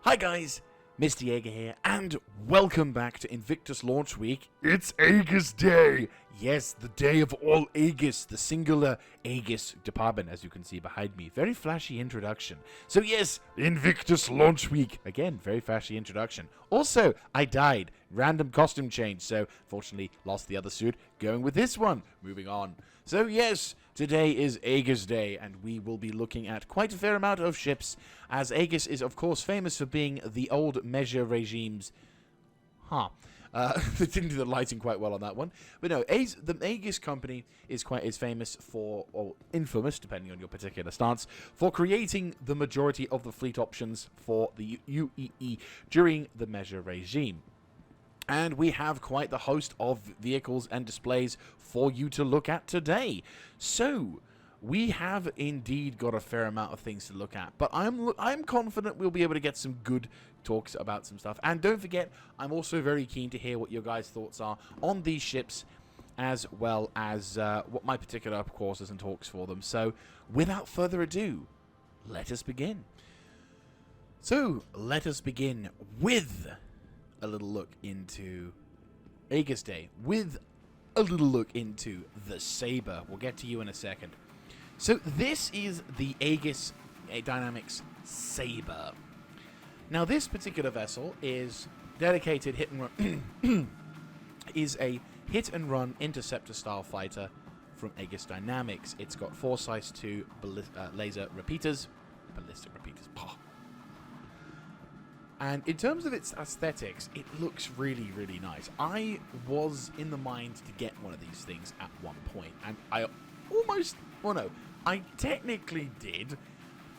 Hi guys, Mr. Jaeger here, and welcome back to Invictus Launch Week. It's Aegis Day! Yes, the day of all Aegis, the singular Aegis department, as you can see behind me. Very flashy introduction. So yes, Invictus Launch Week. Again, very flashy introduction. Also, I died. Random costume change, so fortunately lost the other suit. Going with this one. Moving on. So yes, today is Aegis Day, and we will be looking at quite a fair amount of ships, as Aegis is of course famous for being the old measure regime's... They didn't do the lighting quite well on that one. But no, the Aegis company is famous for, or infamous, depending on your particular stance, for creating the majority of the fleet options for the UEE during the measure regime. And we have quite the host of vehicles and displays for you to look at today. So, we have indeed got a fair amount of things to look at. But I'm confident we'll be able to get some good talks about some stuff. And don't forget, I'm also very keen to hear what your guys' thoughts are on these ships, as well as what my particular courses and talks for them. So, without further ado, let us begin. So, let us begin with a little look into Aegis Day, with a little look into the Saber. We'll get to you in a second. So this is the Aegis Dynamics Saber. Now this particular vessel is dedicated hit and run is a hit and run interceptor style fighter from Aegis Dynamics. It's got 4 size 2 laser repeaters, ballistic repeaters. And in terms of its aesthetics, it looks really, really nice. I was in the mind to get one of these things at one point, and I almost, well no, I technically did,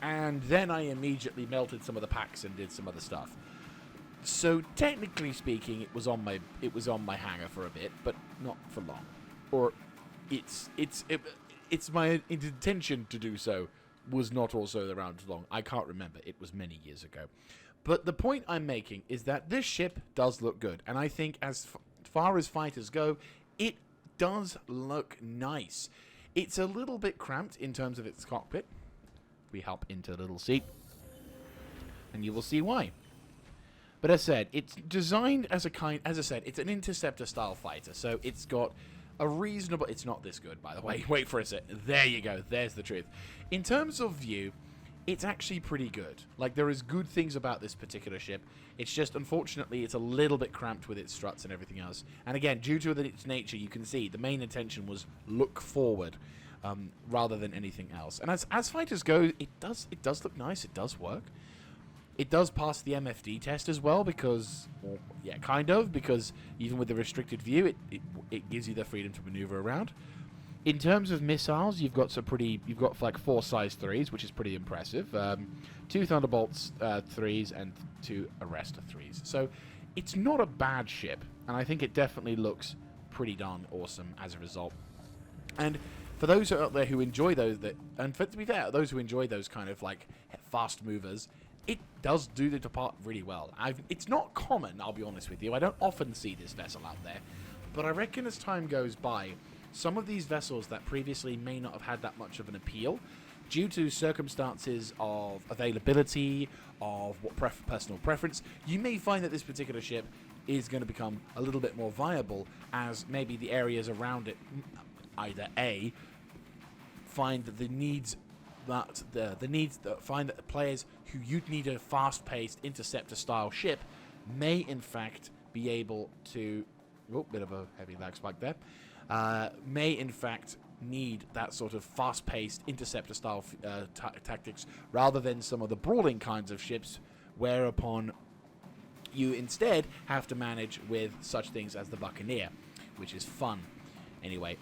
and then I immediately melted some of the packs and did some other stuff. So technically speaking, it was on my hanger for a bit, but not for long. Or it's my intention to do so was not also around for long. I can't remember. It was many years ago. But the point I'm making is that this ship does look good. And I think as far as fighters go, it does look nice. It's a little bit cramped in terms of its cockpit. We hop into a little seat, and you will see why. But as I said, it's designed as it's an interceptor style fighter. So it's got a reasonable... It's not this good, by the way. Wait for a sec. There you go. There's the truth. In terms of view, it's actually pretty good. Like, there is good things about this particular ship. It's just, unfortunately, it's a little bit cramped with its struts and everything else. And again, due to its nature, you can see the main intention was look forward rather than anything else. And as fighters go, it does look nice. It does work. It does pass the MFD test as well because, well, yeah, kind of, because even with the restricted view, it gives you the freedom to maneuver around. In terms of missiles, you've got like 4 size 3s, which is pretty impressive. 2 Thunderbolts 3s and 2 Arrester 3s. So it's not a bad ship, and I think it definitely looks pretty darn awesome as a result. And for those out there who enjoy those, to be fair, those who enjoy those kind of like fast movers, it does do the part really well. It's not common, I'll be honest with you. I don't often see this vessel out there, but I reckon as time goes by, some of these vessels that previously may not have had that much of an appeal, due to circumstances of availability, of what personal preference, you may find that this particular ship is going to become a little bit more viable, as maybe the areas around it, either A, find that find that the players who you'd need a fast-paced interceptor-style ship may in fact be able to... Oh, bit of a heavy lag spike there. May in fact need that sort of fast-paced interceptor-style tactics rather than some of the brawling kinds of ships, whereupon you instead have to manage with such things as the Buccaneer, which is fun. Anyway,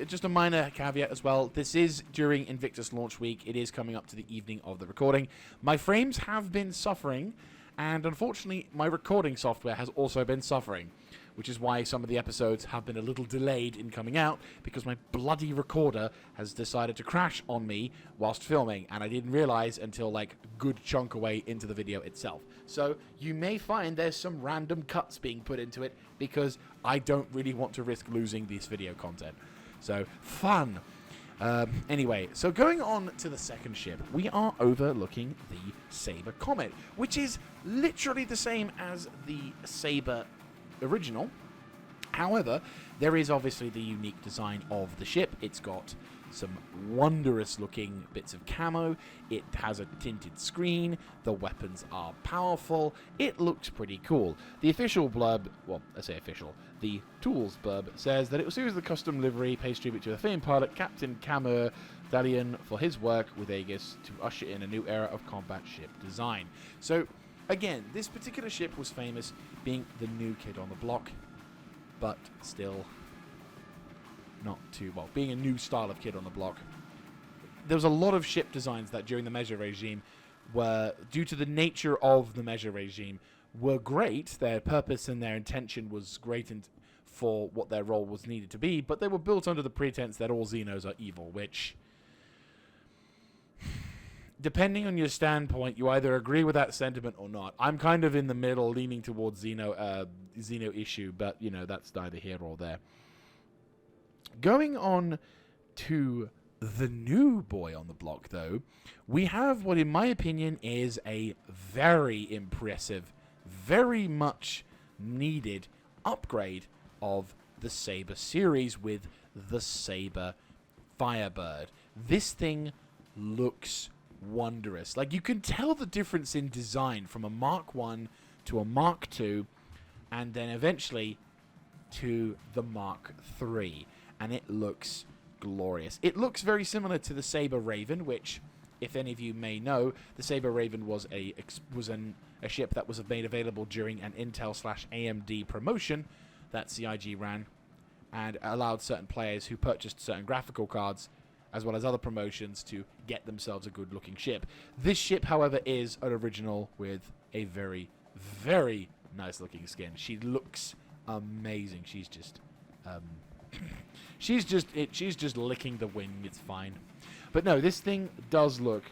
just a minor caveat as well. This is during Invictus Launch Week. It is coming up to the evening of the recording. My frames have been suffering, and unfortunately, my recording software has also been suffering, which is why some of the episodes have been a little delayed in coming out, because my bloody recorder has decided to crash on me whilst filming, and I didn't realize until like a good chunk away into the video itself. So you may find there's some random cuts being put into it, because I don't really want to risk losing this video content. So, fun. Anyway, so going on to the second ship, we are overlooking the Saber Comet, which is literally the same as the Saber original. However, there is obviously the unique design of the ship. It's got some wondrous looking bits of camo. It has a tinted screen. The weapons are powerful. It looks pretty cool. The official blurb, well, I say official, the tools blurb says that it was series of the custom livery, pays tribute to the famed pilot Captain Camer Dalian for his work with Aegis to usher in a new era of combat ship design. So, again, this particular ship was famous being the new kid on the block, but still not too well, being a new style of kid on the block. There was a lot of ship designs that during the measure regime were, due to the nature of the measure regime, were great. Their purpose and their intention was great and for what their role was needed to be, but they were built under the pretense that all Xenos are evil, which, depending on your standpoint, you either agree with that sentiment or not. I'm kind of in the middle, leaning towards Xeno issue, but, you know, that's neither here or there. Going on to the new boy on the block, though, we have what, in my opinion, is a very impressive, very much needed upgrade of the Saber series with the Saber Firebird. This thing looks wondrous. Like, you can tell the difference in design from a Mark 1 to a Mark 2 and then eventually to the Mark 3. And it looks glorious. It looks very similar to the Saber Raven, which, if any of you may know, the Saber Raven was a ship that was made available during an Intel/AMD promotion that CIG ran, and allowed certain players who purchased certain graphical cards, as well as other promotions, to get themselves a good-looking ship. This ship, however, is an original with a very, very nice-looking skin. She looks amazing. She's just she's just licking the wing. It's fine. But no, this thing does look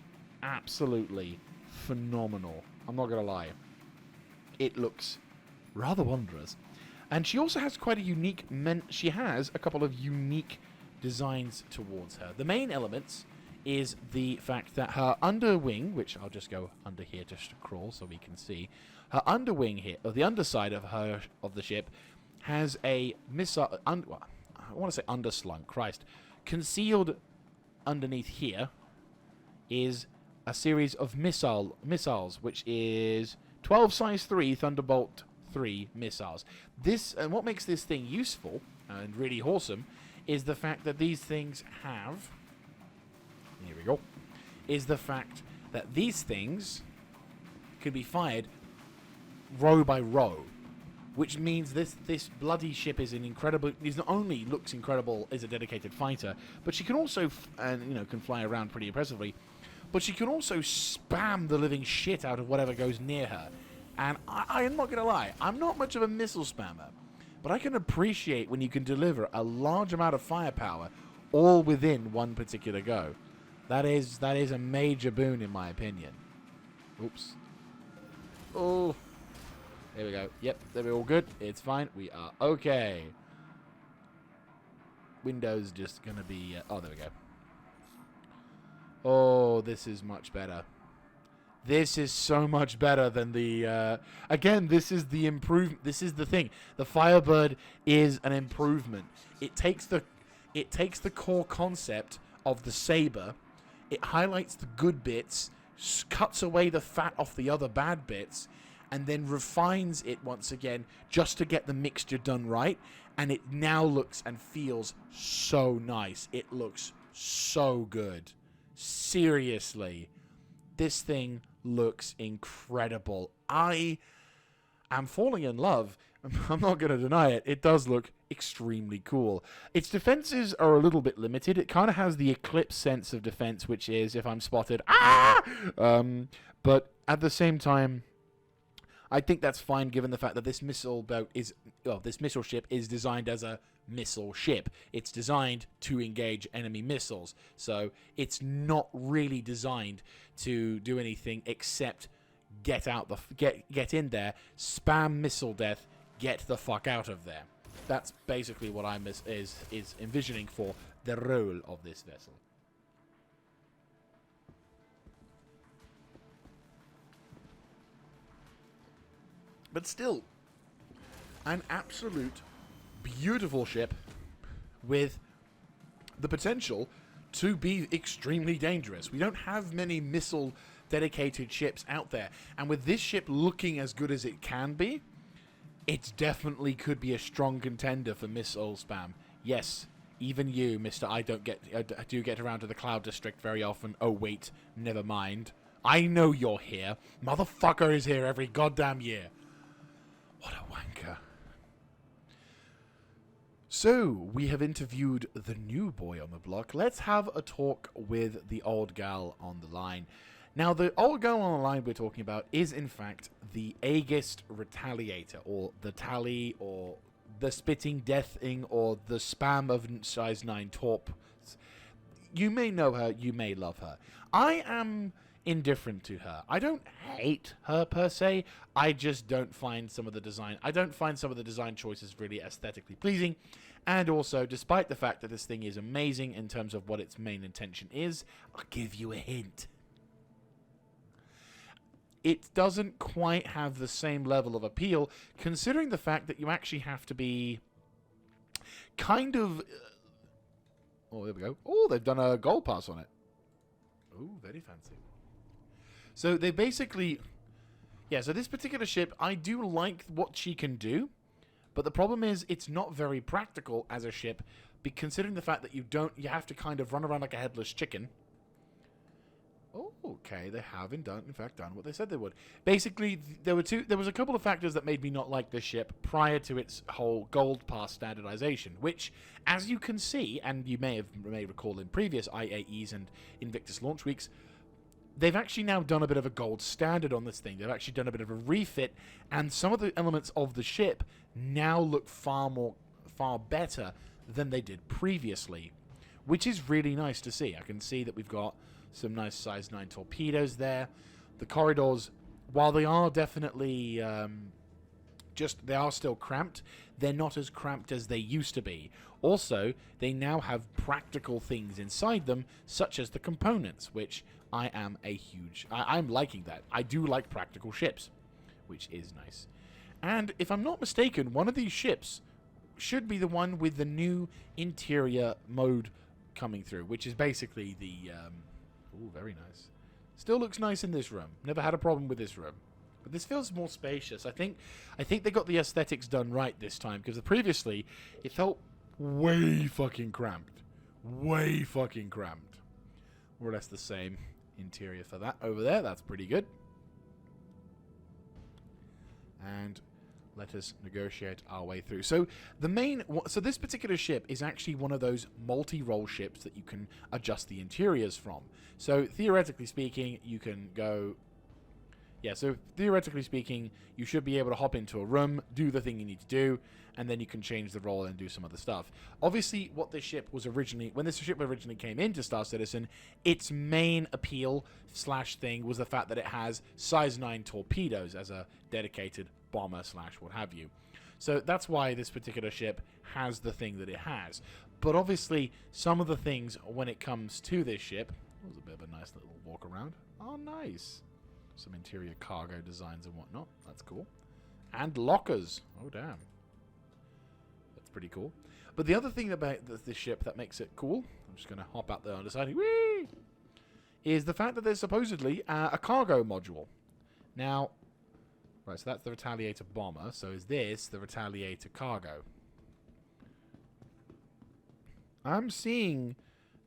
absolutely phenomenal. I'm not going to lie. It looks rather wondrous. And she also has quite a unique... she has a couple of unique designs towards her. The main elements is the fact that her underwing, which I'll just go under here just to crawl so we can see, her underwing here, or the underside of the ship, has a missile... I want to say underslung, Christ. Concealed underneath here is a series of missiles, which is 12 size 3 Thunderbolt 3 missiles. This, and what makes this thing useful and really awesome, is the fact that these things have... Here we go. Is the fact that these things can be fired row by row, which means this bloody ship is an incredible... It not only looks incredible as a dedicated fighter, but she can also, can fly around pretty impressively, but she can also spam the living shit out of whatever goes near her. And I am not going to lie, I'm not much of a missile spammer, but I can appreciate when you can deliver a large amount of firepower all within one particular go. That is a major boon in my opinion. Oops. Oh. There we go. Yep, they're all good. It's fine. We are okay. Windows just going to be... oh, there we go. Oh, this is much better. This is so much better than the... again, this is the improvement. This is the thing. The Firebird is an improvement. It takes the core concept of the Saber. It highlights the good bits, cuts away the fat off the other bad bits, and then refines it once again just to get the mixture done right. And it now looks and feels so nice. It looks so good. Seriously. This thing looks incredible. I am falling in love. I'm not going to deny it. It does look extremely cool. Its defenses are a little bit limited. It kind of has the Eclipse sense of defense, which is, if I'm spotted, but at the same time, I think that's fine given the fact that this missile ship is designed as a missile ship. It's designed to engage enemy missiles. So it's not really designed to do anything except get in there, spam missile death, get the fuck out of there. That's basically what I'm is envisioning for the role of this vessel. But still, an absolute beautiful ship with the potential to be extremely dangerous. We don't have many missile-dedicated ships out there, and with this ship looking as good as it can be, it definitely could be a strong contender for missile spam. Yes, even you, Mr. I do get around to the Cloud District very often. Oh, wait, never mind. I know you're here. Motherfucker is here every goddamn year. What a wanker. So, we have interviewed the new boy on the block. Let's have a talk with the old gal on the line. Now, the old gal on the line we're talking about is, in fact, the Aegis Retaliator, or the Tally, or the Spitting Death Thing, or the Spam of Size 9 Torp. You may know her, you may love her. I am indifferent to her. I don't hate her per se. I just don't find some of the design. I don't find some of the design choices really aesthetically pleasing. And also, despite the fact that this thing is amazing in terms of what its main intention is, I'll give you a hint. It doesn't quite have the same level of appeal, considering the fact that you actually have to be kind of... Oh, there we go. Oh, they've done a gold pass on it. Oh, very fancy. So they basically... Yeah, so this particular ship, I do like what she can do, but the problem is it's not very practical as a ship, considering the fact that you have to kind of run around like a headless chicken. Oh, okay, they haven't done what they said they would. Basically, there was a couple of factors that made me not like this ship prior to its whole gold pass standardization, which, as you can see, and you may recall in previous IAEs and Invictus launch weeks, they've actually now done a bit of a gold standard on this thing. They've actually done a bit of a refit, and some of the elements of the ship now look far better than they did previously, which is really nice to see. I can see that we've got some nice size 9 torpedoes there. The corridors, while they are definitely they are still cramped, they're not as cramped as they used to be. Also, they now have practical things inside them, such as the components, which I'm liking that. I do like practical ships, which is nice. And if I'm not mistaken, one of these ships should be the one with the new interior mode coming through, which is basically the... Ooh, very nice. Still looks nice in this room. Never had a problem with this room. But this feels more spacious. I think they got the aesthetics done right this time, because previously it felt way fucking cramped. Way fucking cramped. More or less the same interior for that over there. That's pretty good. And let us negotiate our way through. So this particular ship is actually one of those multi-role ships that you can adjust the interiors from. So theoretically speaking, you can go... Yeah, so theoretically speaking, you should be able to hop into a room, do the thing you need to do, and then you can change the role and do some other stuff. Obviously, when this ship originally came into Star Citizen, its main appeal / thing was the fact that it has size 9 torpedoes as a dedicated bomber / what have you. So that's why this particular ship has the thing that it has. But obviously, some of the things when it comes to this ship... That was a bit of a nice little walk around. Oh, nice. Some interior cargo designs and whatnot. That's cool. And lockers. Oh, damn. That's pretty cool. But the other thing about this ship that makes it cool, I'm just going to hop out there on the side, whee, is the fact that there's supposedly a cargo module. Now, right, so that's the Retaliator bomber. So is this the Retaliator cargo? I'm seeing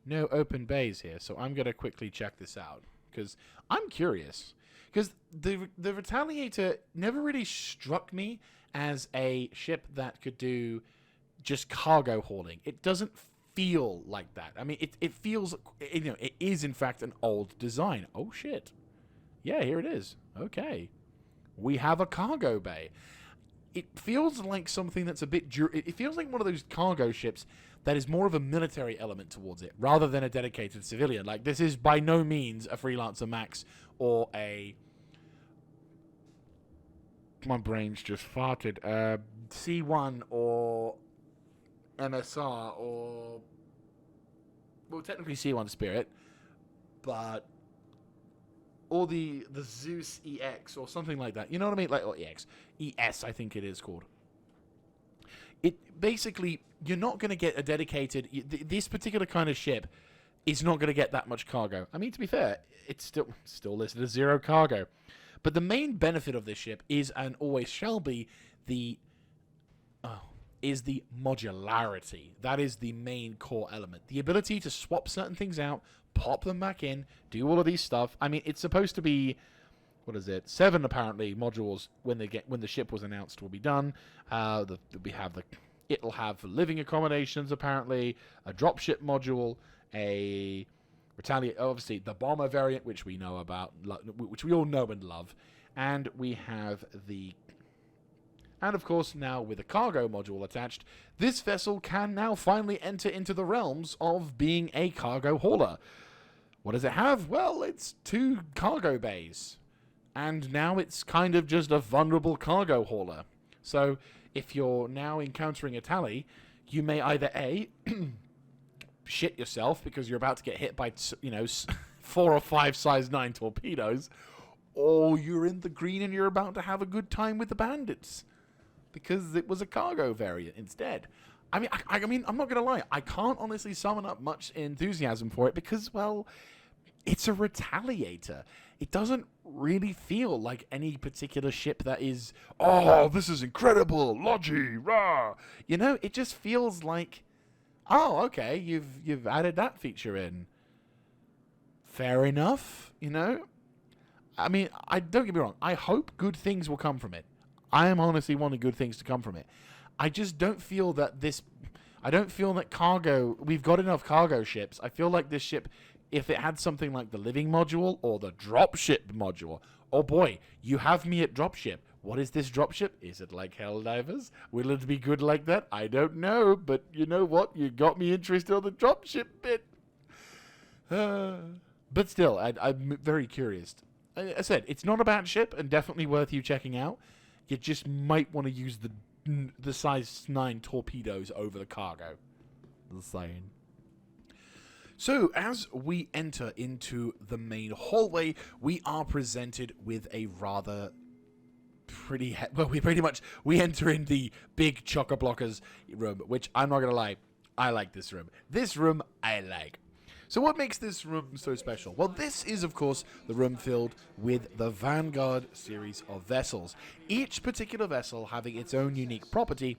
no open bays here, so I'm going to quickly check this out, because I'm curious. Because the Retaliator never really struck me as a ship that could do just cargo hauling. It doesn't feel like that. I mean, it feels, it is in fact an old design. Oh, shit. Yeah, here it is. Okay. We have a cargo bay. It feels like something that's a bit... It feels like one of those cargo ships that is more of a military element towards it, rather than a dedicated civilian. Like, this is by no means a Freelancer Max or a... My brain's just farted. C1 or MSR or well, technically C1 Spirit, but or the Zeus EX or something like that. You know what I mean? Like, or EX, ES, I think it is called. It basically, you're not going to get a dedicated. This particular kind of ship is not going to get that much cargo. I mean, to be fair, it's still listed as 0 cargo. But the main benefit of this ship is, and always shall be, the modularity. That is the main core element. The ability to swap certain things out, pop them back in, do all of these stuff. I mean, it's supposed to be, what is it? 7 apparently modules when the ship was announced will be done. It'll have living accommodations apparently, a dropship module, a retaliate, obviously the bomber variant, which we know about, which we all know and love, and we have and of course now with a cargo module attached, this vessel can now finally enter into the realms of being a cargo hauler. What does it have? Well, it's 2 cargo bays, and now it's kind of just a vulnerable cargo hauler. So if you're now encountering a tally, you may either A, shit yourself because you're about to get hit by 4 or 5 size 9 torpedoes, or you're in the green and you're about to have a good time with the bandits because it was a cargo variant instead. I mean, I'm not gonna lie, I can't honestly summon up much enthusiasm for it because, well, it's a retaliator. It doesn't really feel like any particular ship that is, oh, this is incredible, Logi, rah. You know, it just feels like, oh, okay, you've added that feature in. Fair enough, you know? I mean, don't get me wrong, I hope good things will come from it. I am honestly wanting good things to come from it. I just don't feel that cargo, we've got enough cargo ships. I feel like this ship, if it had something like the living module or the dropship module, oh boy, you have me at dropship. What is this dropship? Is it like Helldivers? Will it be good like that? I don't know, but you know what? You got me interested on the dropship bit. But still, I'm very curious. I said, it's not a bad ship and definitely worth you checking out. You just might want to use the size 9 torpedoes over the cargo. The saying. So, as we enter into the main hallway, we are presented with a rather pretty... we enter in the big chock-a-blockers room, which I'm not going to lie, I like this room. This room, I like. So what makes this room so special? Well, this is, of course, the room filled with the Vanguard series of vessels. Each particular vessel having its own unique property,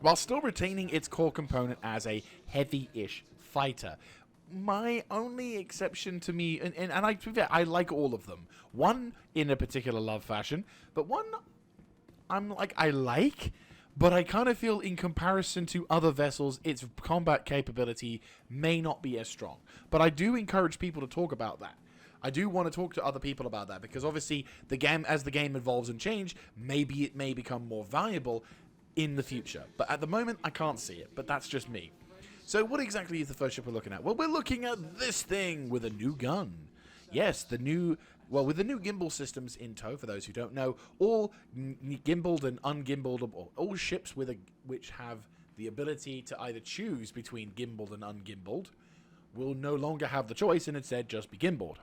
while still retaining its core component as a heavy-ish fighter. My only exception to me, and I like all of them. One in a particular love fashion, but one I like, but I kind of feel in comparison to other vessels, its combat capability may not be as strong. But I do encourage people to talk about that. I do want to talk to other people about that, because obviously, as the game evolves and changes, maybe it may become more valuable in the future. But at the moment, I can't see it, but that's just me. So what exactly is the first ship we're looking at? Well, we're looking at this thing with a new gun. Yes, with the new gimbal systems in tow, for those who don't know, all gimbaled and ungimbaled, all ships which have the ability to either choose between gimbaled and ungimbaled will no longer have the choice and instead just be gimbaled.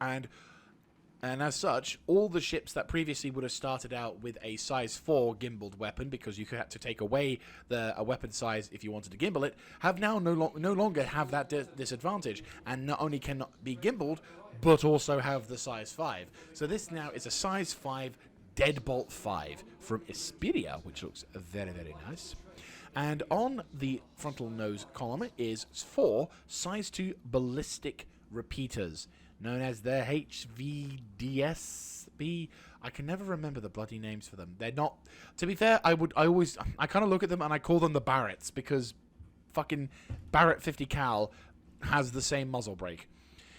And as such, all the ships that previously would have started out with a size 4 gimbaled weapon, because you had to take away a weapon size if you wanted to gimbal it, have now no longer have that disadvantage, and not only cannot be gimbaled, but also have the size 5. So this now is a size 5 Deadbolt 5 from Esperia, which looks very, very nice. And on the frontal nose column is 4 size 2 ballistic repeaters, known as the HVDSB. I can never remember the bloody names for them. They're not... To be fair, I kind of look at them and I call them the Barretts, because fucking Barrett 50 cal has the same muzzle brake.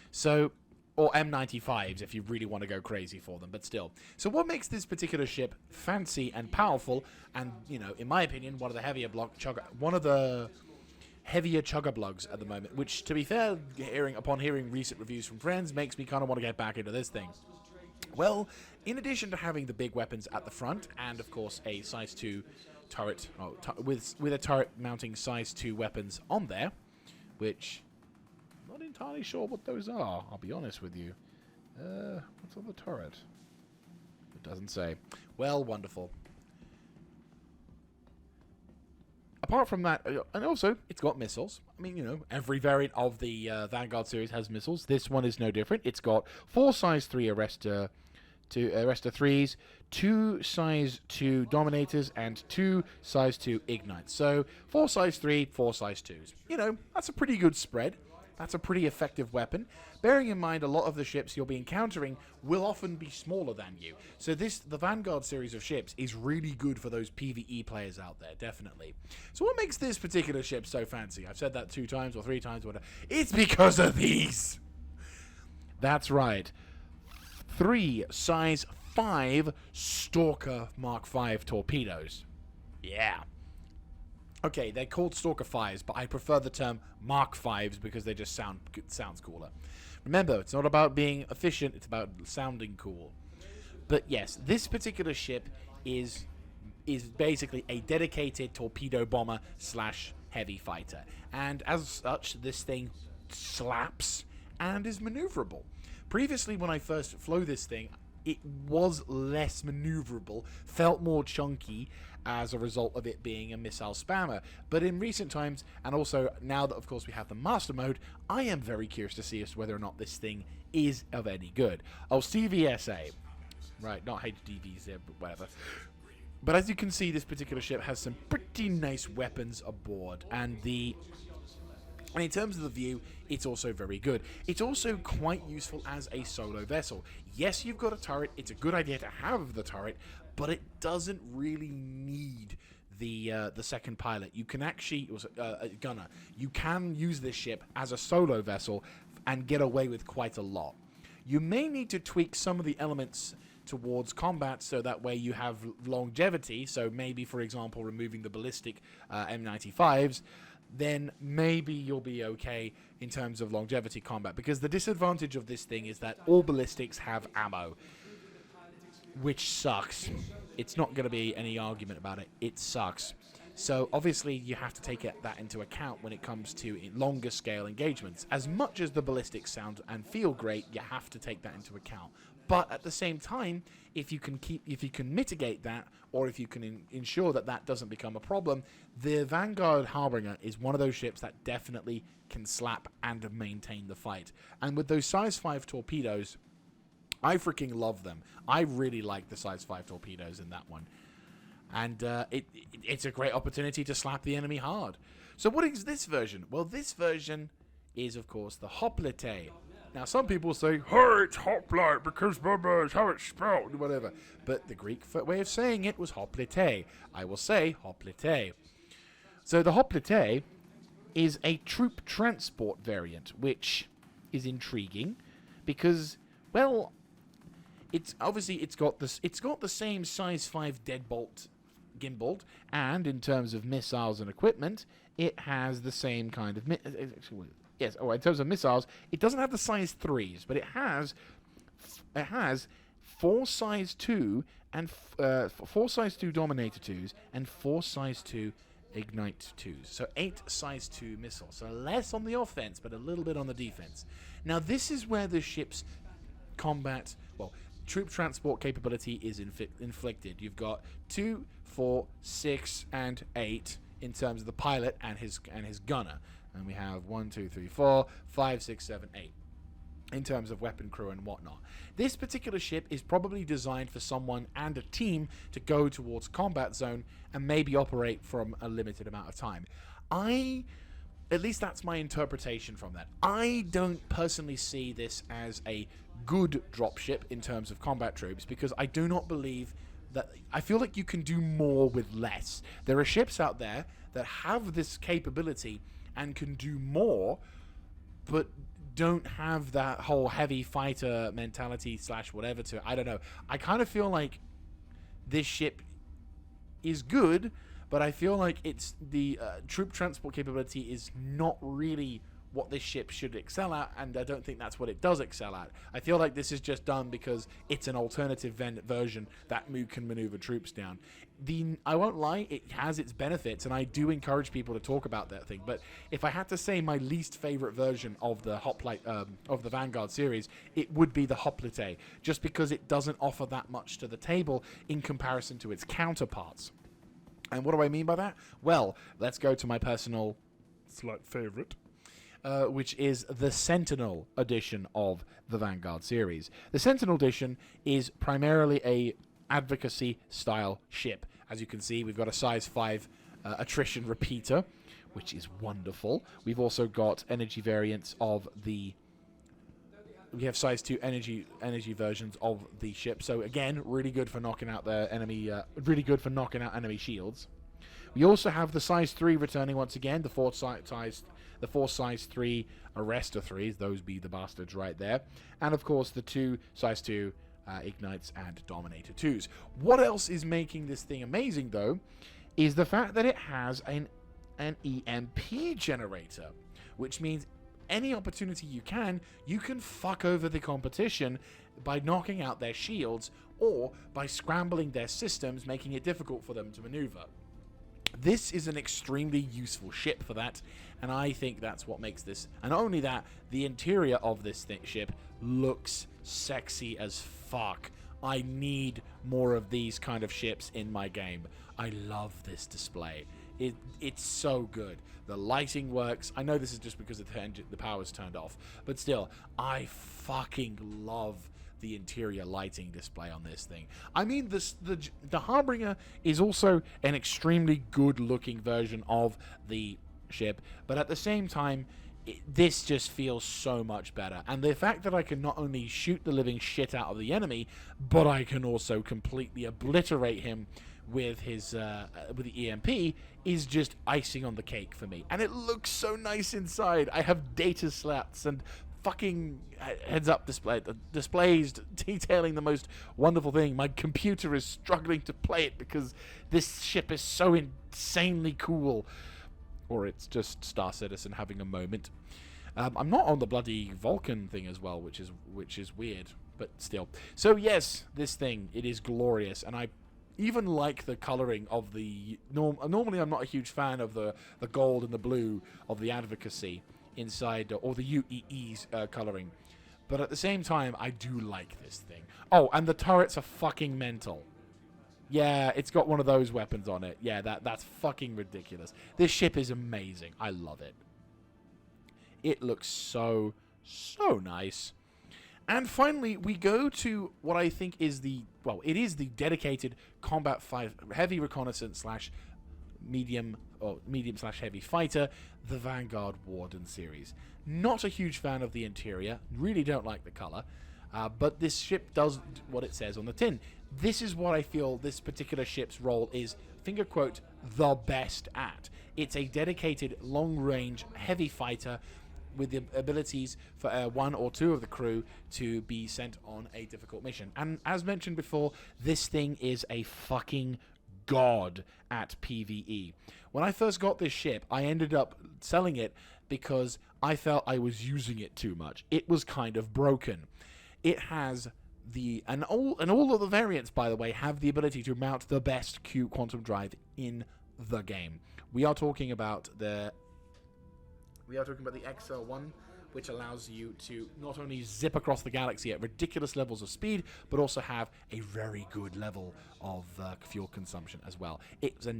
So... Or M95s if you really want to go crazy for them, but still. So what makes this particular ship fancy and powerful, and, you know, in my opinion, one of the heavier chugga-blugs at the moment, which, to be fair, upon hearing recent reviews from friends, makes me kind of want to get back into this thing. Well, in addition to having the big weapons at the front, and, of course, a size 2 turret, with a turret mounting size 2 weapons on there, which entirely sure what those are, I'll be honest with you. What's on the turret? It doesn't say. Well, wonderful. Apart from that, and also, it's got missiles. I mean, you know, every variant of the Vanguard series has missiles. This one is no different. It's got 4 size 3 Arrestor 3s, 2 size 2 Dominators, and 2 size 2 Ignites. So, 4 size 3, 4 size 2s. You know, that's a pretty good spread. That's a pretty effective weapon. Bearing in mind, a lot of the ships you'll be encountering will often be smaller than you. So the Vanguard series of ships is really good for those PvE players out there, definitely. So what makes this particular ship so fancy? I've said that 2 times or 3 times, whatever. It's because of these! That's right. 3 size 5 Stalker Mark V torpedoes. Yeah. Okay, they're called Stalker 5s, but I prefer the term Mark 5s because they just sounds cooler. Remember, it's not about being efficient, it's about sounding cool. But yes, this particular ship is basically a dedicated torpedo bomber / heavy fighter. And as such, this thing slaps and is maneuverable. Previously, when I first flew this thing, it was less maneuverable, felt more chunky as a result of it being a missile spammer. But in recent times, and also now that, of course, we have the master mode, I am very curious to see as to whether or not this thing is of any good. Oh, CVSA. Right, not HDVZ, but whatever. But as you can see, this particular ship has some pretty nice weapons aboard, and in terms of the view, it's also very good. It's also quite useful as a solo vessel. Yes, you've got a turret. It's a good idea to have the turret, but it doesn't really need the second pilot. You can actually, a gunner. You can use this ship as a solo vessel and get away with quite a lot. You may need to tweak some of the elements towards combat so that way you have longevity. So maybe, for example, removing the ballistic M95s. Then maybe you'll be okay in terms of longevity combat. Because the disadvantage of this thing is that all ballistics have ammo, which sucks. It's not going to be any argument about it. It sucks. So obviously you have to take that into account when it comes to longer scale engagements. As much as the ballistics sound and feel great, you have to take that into account. But at the same time, if you can mitigate that, or if you can ensure that doesn't become a problem, the Vanguard Harbinger is one of those ships that definitely can slap and maintain the fight. And with those size 5 torpedoes, I freaking love them. I really like the size 5 torpedoes in that one. And it's a great opportunity to slap the enemy hard. So what is this version? Well, this version is, of course, the Hoplite. Now, some people say, hey, it's hoplite because that's how it's spelled, whatever. But the Greek way of saying it was hoplite. I will say hoplite. So the hoplite is a troop transport variant, which is intriguing because, well, it's got the same size 5 deadbolt gimbal, and in terms of missiles and equipment, it has the same kind of yes. Oh, in terms of missiles, it doesn't have the size 3s, but it has 4 size 2 and 4 size 2 Dominator 2s and 4 size 2 Ignite 2s. So 8 size 2 missiles. So less on the offense, but a little bit on the defense. Now this is where the ship's troop transport capability is inflicted. You've got 2, 4, 6, and 8 in terms of the pilot and his gunner. And we have 1, 2, 3, 4, 5, 6, 7, 8 in terms of weapon crew and whatnot. This particular ship is probably designed for someone and a team to go towards combat zone and maybe operate from a limited amount of time. At least that's my interpretation from that. I don't personally see this as a good dropship in terms of combat troops because I do not believe that. I feel like you can do more with less. There are ships out there that have this capability and can do more, but don't have that whole heavy fighter mentality / whatever to it. I don't know. I kind of feel like this ship is good, but I feel like it's the troop transport capability is not really what this ship should excel at, and I don't think that's what it does excel at. I feel like this is just done because it's an alternative version that can maneuver troops down. I won't lie, it has its benefits, and I do encourage people to talk about that thing. But if I had to say my least favorite version of the of the Vanguard series, it would be the Hoplite, just because it doesn't offer that much to the table in comparison to its counterparts. And what do I mean by that? Well, let's go to my personal slight favorite, which is the Sentinel edition of the Vanguard series. The Sentinel edition is primarily a advocacy style ship. As you can see, we've got a size 5 attrition repeater, which is wonderful. We've also got energy variants of the... We have size 2 energy versions of the ship. So again, really good for knocking out the enemy. Really good for knocking out enemy shields. We also have the size 3 returning once again. The four size 3 arrestor 3s. Those be the bastards right there. And of course the 2 size 2 Ignites and Dominator 2s. What else is making this thing amazing, though, is the fact that it has an EMP generator, which means any opportunity you can fuck over the competition by knocking out their shields or by scrambling their systems, making it difficult for them to maneuver. This is an extremely useful ship for that, and I think that's what makes this. And not only that, the interior of this ship looks sexy as fuck. I need more of these kind of ships in my game. I love this display. It's so good. The lighting works. I know this is just because the power's turned off, but still, I fucking love the interior lighting display on this thing. I mean, the Harbinger is also an extremely good-looking version of the ship, but at the same time, this just feels so much better. And the fact that I can not only shoot the living shit out of the enemy, but I can also completely obliterate him with his with the EMP is just icing on the cake for me. And it looks so nice inside. I have data slats and fucking heads-up displays detailing the most wonderful thing. My computer is struggling to play it because this ship is so insanely cool. Or it's just Star Citizen having a moment. I'm not on the bloody Vulcan thing as well, which is weird, but still. So yes, this thing, it is glorious, and I even like the coloring of the... Normally I'm not a huge fan of the gold and the blue of the advocacy inside, or the UEE's coloring. But at the same time, I do like this thing. Oh, and the turrets are fucking mental. Yeah, it's got one of those weapons on it. Yeah, that's fucking ridiculous. This ship is amazing. I love it. It looks so nice. And finally, we go to what I think is it is the dedicated Combat 5 Heavy Reconnaissance / medium / heavy fighter, the Vanguard Warden series. Not a huge fan of the interior. Really don't like the color. But this ship does what it says on the tin. This is what I feel this particular ship's role is, finger quote, the best at. It's a dedicated long-range heavy fighter with the abilities for one or two of the crew to be sent on a difficult mission. And as mentioned before, this thing is a fucking god at PvE. When I first got this ship, I ended up selling it because I felt I was using it too much. It was kind of broken. It has all of the variants, by the way, have the ability to mount the best Q quantum drive in the game. We are talking about the XL1, which allows you to not only zip across the galaxy at ridiculous levels of speed, but also have a very good level of fuel consumption as well. It's a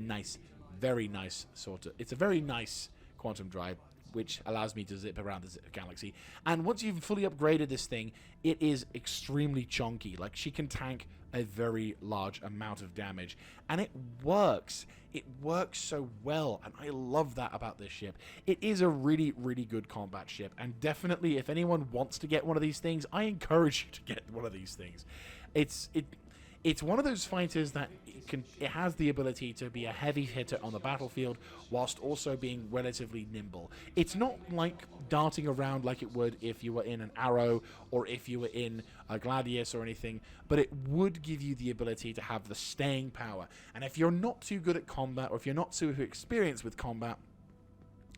very nice quantum drive, which allows me to zip around the galaxy. And once you've fully upgraded this thing, it is extremely chunky. Like, she can tank a very large amount of damage. And it works. It works so well. And I love that about this ship. It is a really, really good combat ship. And definitely, if anyone wants to get one of these things, I encourage you to get one of these things. It's one of those fighters that it has the ability to be a heavy hitter on the battlefield whilst also being relatively nimble. It's not like darting around like it would if you were in an Arrow or if you were in a Gladius or anything, but it would give you the ability to have the staying power. And if you're not too good at combat, or if you're not too experienced with combat,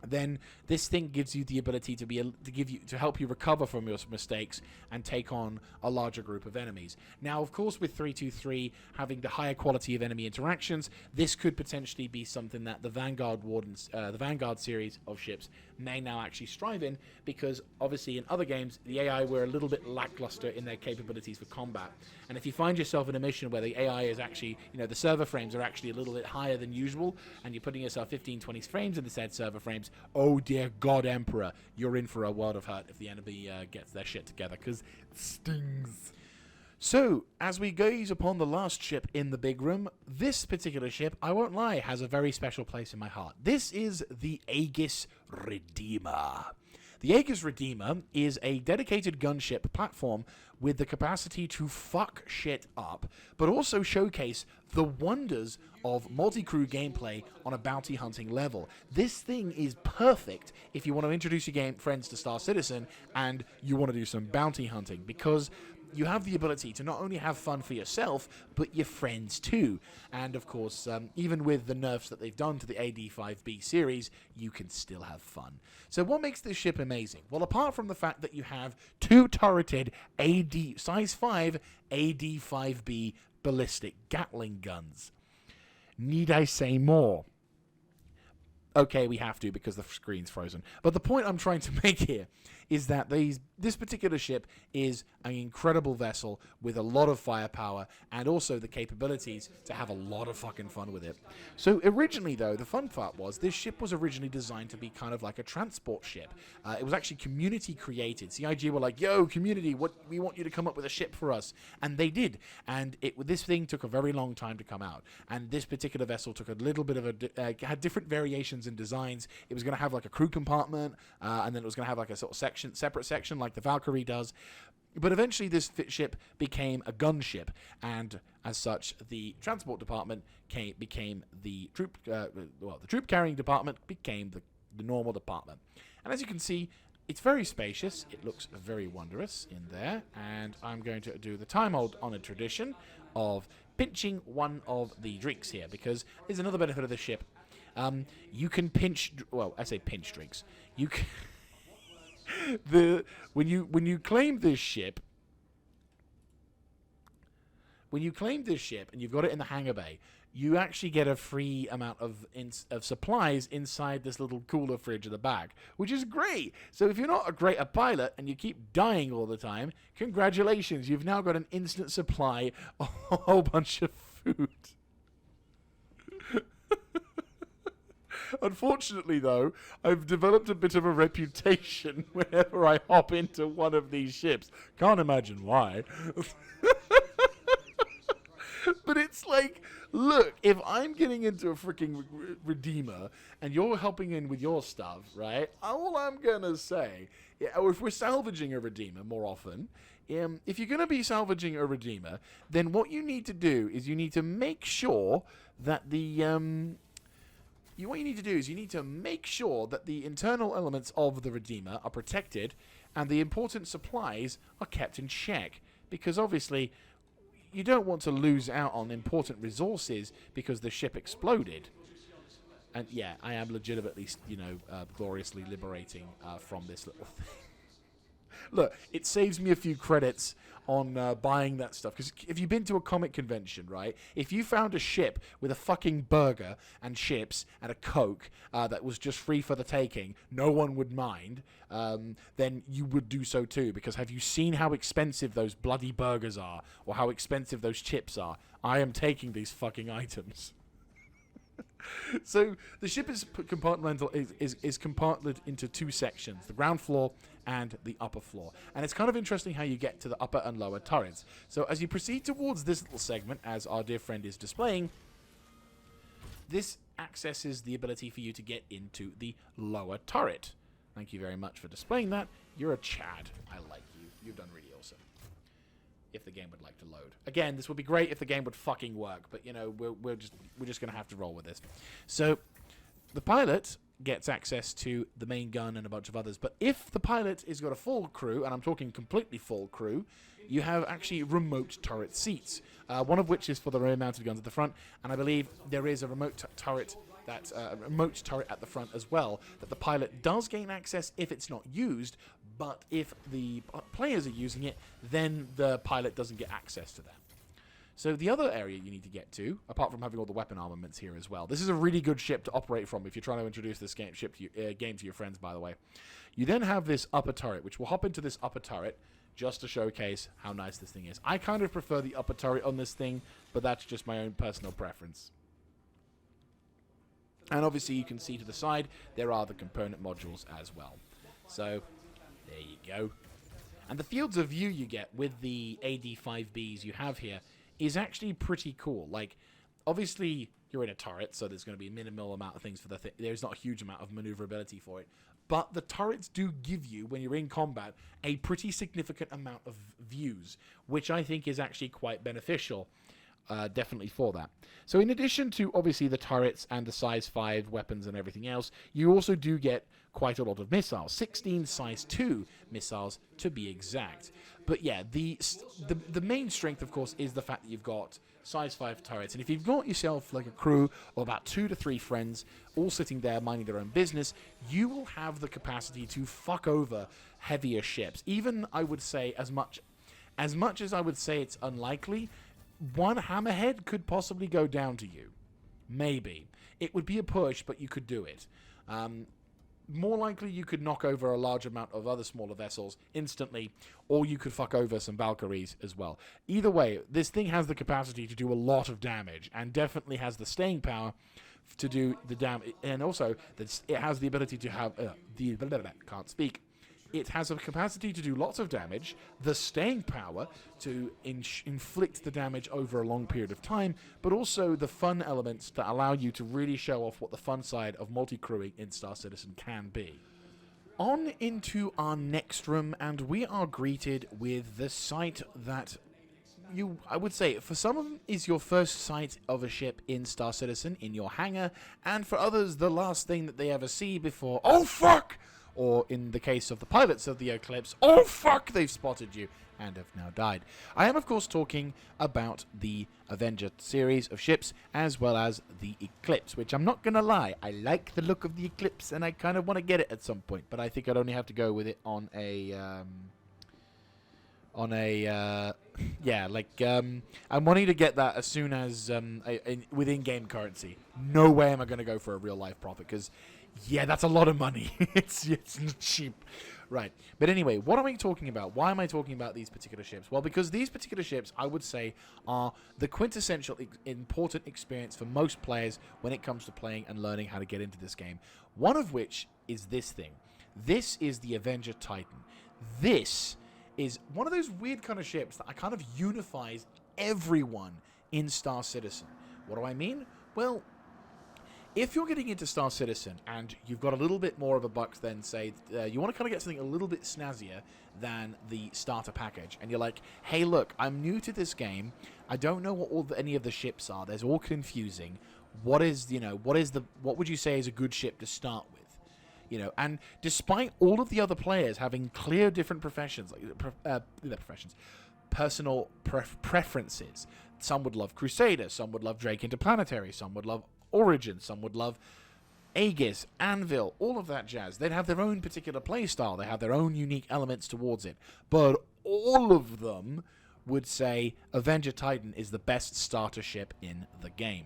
then this thing gives you the ability to help you recover from your mistakes and take on a larger group of enemies. Now, of course, with 323 having the higher quality of enemy interactions, this could potentially be something that the Vanguard series of ships may now actually strive in, because obviously in other games the AI were a little bit lackluster in their capabilities for combat. And if you find yourself in a mission where the AI is actually, the server frames are actually a little bit higher than usual, and you're putting yourself 15-20 frames in the said server frames, oh dear God, Emperor, you're in for a world of hurt if the enemy gets their shit together, because it stings. So, as we gaze upon the last ship in the big room, this particular ship, I won't lie, has a very special place in my heart. This is the Aegis Redeemer. The Aegis Redeemer is a dedicated gunship platform with the capacity to fuck shit up, but also showcase the wonders of multi-crew gameplay on a bounty hunting level. This thing is perfect if you want to introduce your friends to Star Citizen and you want to do some bounty hunting, because you have the ability to not only have fun for yourself, but your friends too. And of course, even with the nerfs that they've done to the AD5B series, you can still have fun. So what makes this ship amazing? Well, apart from the fact that you have two turreted size 5 AD5B ballistic Gatling guns. Need I say more? Okay, we have to because the screen's frozen. But the point I'm trying to make here is that this particular ship is an incredible vessel with a lot of firepower and also the capabilities to have a lot of fucking fun with it. So originally, though, the fun part was this ship was originally designed to be kind of like a transport ship. It was actually community created. CIG were like, yo, community, we want you to come up with a ship for us. And they did. And this thing took a very long time to come out. And this particular vessel took a little bit of had different variations in designs. It was going to have like a crew compartment, and then it was going to have like a sort of separate section like the Valkyrie does. But eventually this ship became a gunship, and as such the transport department became the troop carrying department became the normal department. And as you can see, it's very spacious. It looks very wondrous in there, and I'm going to do the time-honored tradition of pinching one of the drinks here, because there's another benefit of the ship. You can pinch. Well, I say pinch drinks. You can when you claim this ship, and you've got it in the hangar bay, you actually get a free amount of supplies inside this little cooler fridge at the back, which is great. So if you're not a pilot and you keep dying all the time, congratulations, you've now got an instant supply of a whole bunch of food. Unfortunately, though, I've developed a bit of a reputation whenever I hop into one of these ships. Can't imagine why. But it's like, look, if I'm getting into a freaking Redeemer and you're helping in with your stuff, right, all I'm going to say, or if we're salvaging a Redeemer more often, if you're going to be salvaging a Redeemer, then what you need to do is you need to make sure that the internal elements of the Redeemer are protected and the important supplies are kept in check. Because obviously, you don't want to lose out on important resources because the ship exploded. And yeah, I am legitimately, gloriously liberating from this little thing. Look, it saves me a few credits on buying that stuff. Because if you've been to a comic convention, right, if you found a ship with a fucking burger and chips and a Coke that was just free for the taking, no one would mind, then you would do so too. Because have you seen how expensive those bloody burgers are? Or how expensive those chips are? I am taking these fucking items. So the ship is compartmented into two sections, the ground floor and the upper floor. And it's kind of interesting how you get to the upper and lower turrets. So as you proceed towards this little segment, as our dear friend is displaying, this accesses the ability for you to get into the lower turret. Thank you very much for displaying that. You're a Chad. I like you. You've done really awesome. If the game would like to load. Again, this would be great if the game would fucking work, but we're just gonna have to roll with this. So the pilot gets access to the main gun and a bunch of others, but if the pilot has got a full crew, and I'm talking completely full crew, you have actually remote turret seats, one of which is for the rear-mounted guns at the front, and I believe there is a remote turret at the front as well, that the pilot does gain access if it's not used, but if the players are using it, then the pilot doesn't get access to that. So the other area you need to get to, apart from having all the weapon armaments here as well, this is a really good ship to operate from if you're trying to introduce this game to your friends, by the way. You then have this upper turret, which will hop into this upper turret just to showcase how nice this thing is. I kind of prefer the upper turret on this thing, but that's just my own personal preference. And obviously you can see to the side, there are the component modules as well. So, there you go. And the fields of view you get with the AD5Bs you have here is actually pretty cool. Like, obviously, you're in a turret, so there's going to be a minimal amount of things for the there's not a huge amount of maneuverability for it. But the turrets do give you, when you're in combat, a pretty significant amount of views, which I think is actually quite beneficial. Definitely for that. So in addition to obviously the turrets and the size 5 weapons and everything else, you also do get quite a lot of missiles. 16 size 2 missiles to be exact. But yeah, the main strength, of course, is the fact that you've got size 5 turrets. And if you've got yourself like a crew of about 2 to 3 friends all sitting there minding their own business, you will have the capacity to fuck over heavier ships. Even, I would say, as much as I would say it's unlikely, one hammerhead could possibly go down to you. Maybe. It would be a push, but you could do it. More likely you could knock over a large amount of other smaller vessels instantly, or you could fuck over some Valkyries as well. Either way, this thing has the capacity to do a lot of damage, and definitely has the staying power to do the damage, and also it has the ability to have... can't speak. It has a capacity to do lots of damage, the staying power to inflict the damage over a long period of time, but also the fun elements that allow you to really show off what the fun side of multi-crewing in Star Citizen can be. On into our next room, and we are greeted with the sight that I would say, for some of them, is your first sight of a ship in Star Citizen, in your hangar, and for others, the last thing that they ever see before, oh fuck! Or in the case of the pilots of the Eclipse, oh fuck, they've spotted you and have now died. I am, of course, talking about the Avenger series of ships, as well as the Eclipse, which I'm not going to lie, I like the look of the Eclipse, and I kind of want to get it at some point, but I think I'd only have to go with it on a... I'm wanting to get that as soon as, with in-game currency. No way am I going to go for a real-life profit, because... yeah, that's a lot of money. It's not cheap. Right. But anyway, what am I talking about? Why am I talking about these particular ships? Well, because these particular ships, I would say, are the quintessential important experience for most players when it comes to playing and learning how to get into this game. One of which is this thing. This is the Avenger Titan. This is one of those weird kind of ships that kind of unifies everyone in Star Citizen. What do I mean? Well... if you're getting into Star Citizen and you've got a little bit more of a bucks than, say, you want to kind of get something a little bit snazzier than the starter package, and you're like, hey, look, I'm new to this game. I don't know what any of the ships are. They're all confusing. What would you say is a good ship to start with? You know, and despite all of the other players having clear different personal preferences, some would love Crusader, some would love Drake Interplanetary, some would love Origin, some would love Aegis, Anvil, all of that jazz. They'd have their own particular playstyle. They have their own unique elements towards it. But all of them would say Avenger Titan is the best starter ship in the game.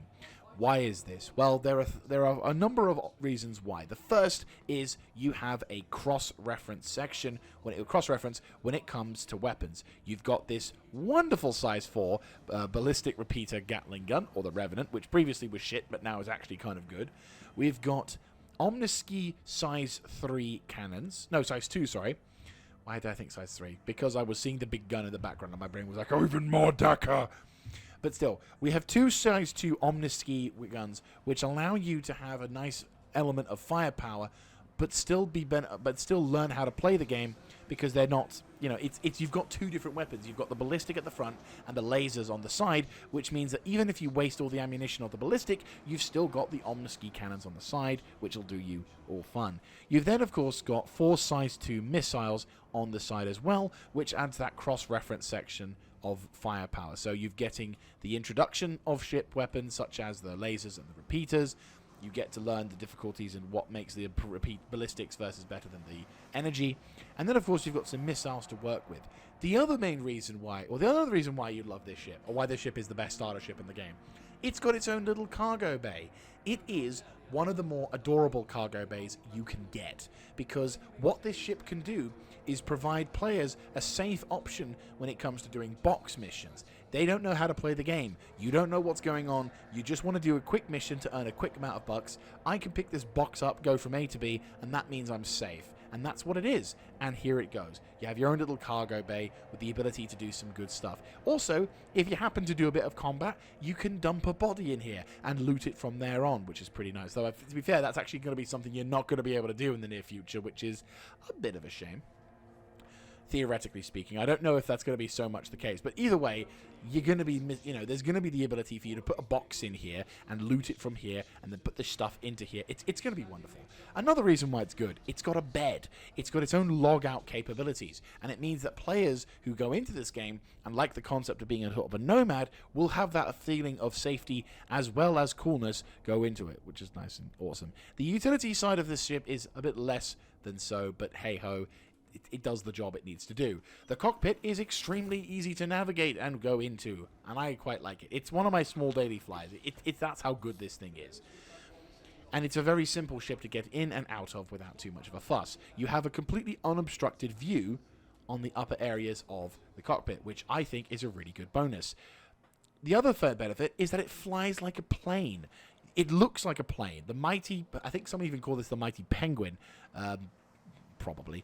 Why is this? Well, there are a number of reasons why. The first is you have a cross-reference section, cross-reference when it comes to weapons. You've got this wonderful size 4 ballistic repeater Gatling gun, or the Revenant, which previously was shit, but now is actually kind of good. We've got Omniski size 3 cannons. No, size 2, sorry. Why did I think size 3? Because I was seeing the big gun in the background, and my brain was like, oh, even more Dakar! But still, we have 2 size 2 Omniski guns, which allow you to have a nice element of firepower, but still learn how to play the game, because they're not, you know, it's you've got two different weapons. You've got the ballistic at the front and the lasers on the side, which means that even if you waste all the ammunition of the ballistic, you've still got the Omniski cannons on the side, which will do you all fun. You've then, of course, got 4 size 2 missiles on the side as well, which adds that cross-reference section of firepower. So you're getting the introduction of ship weapons such as the lasers and the repeaters. You get to learn the difficulties and what makes the repeat ballistics versus better than the energy. And then, of course, you've got some missiles to work with. The other main reason why, or the other reason why you love this ship, or why this ship is the best starter ship in the game, it's got its own little cargo bay. It is one of the more adorable cargo bays you can get, because what this ship can do is provide players a safe option when it comes to doing box missions. They don't know how to play the game. You don't know what's going on. You just want to do a quick mission to earn a quick amount of bucks. I can pick this box up, go from A to B, and that means I'm safe. And that's what it is. And here it goes. You have your own little cargo bay with the ability to do some good stuff. Also, if you happen to do a bit of combat, you can dump a body in here and loot it from there on, which is pretty nice. Though, to be fair, that's actually going to be something you're not going to be able to do in the near future, which is a bit of a shame. Theoretically speaking, I don't know if that's going to be so much the case, but either way, you're going to be, you know, there's going to be the ability for you to put a box in here and loot it from here and then put the stuff into here. It's going to be wonderful. Another reason why it's good, it's got a bed. It's got its own log out capabilities, and it means that players who go into this game and like the concept of being a sort of a nomad will have that feeling of safety as well as coolness go into it, which is nice and awesome. The utility side of this ship is a bit less than so, but hey ho, it does the job it needs to do. The cockpit is extremely easy to navigate and go into, and I quite like it. It's one of my small daily flies. That's how good this thing is. And it's a very simple ship to get in and out of without too much of a fuss. You have a completely unobstructed view on the upper areas of the cockpit, which I think is a really good bonus. The other third benefit is that it flies like a plane. It looks like a plane. The mighty, I think some even call this the mighty penguin, probably.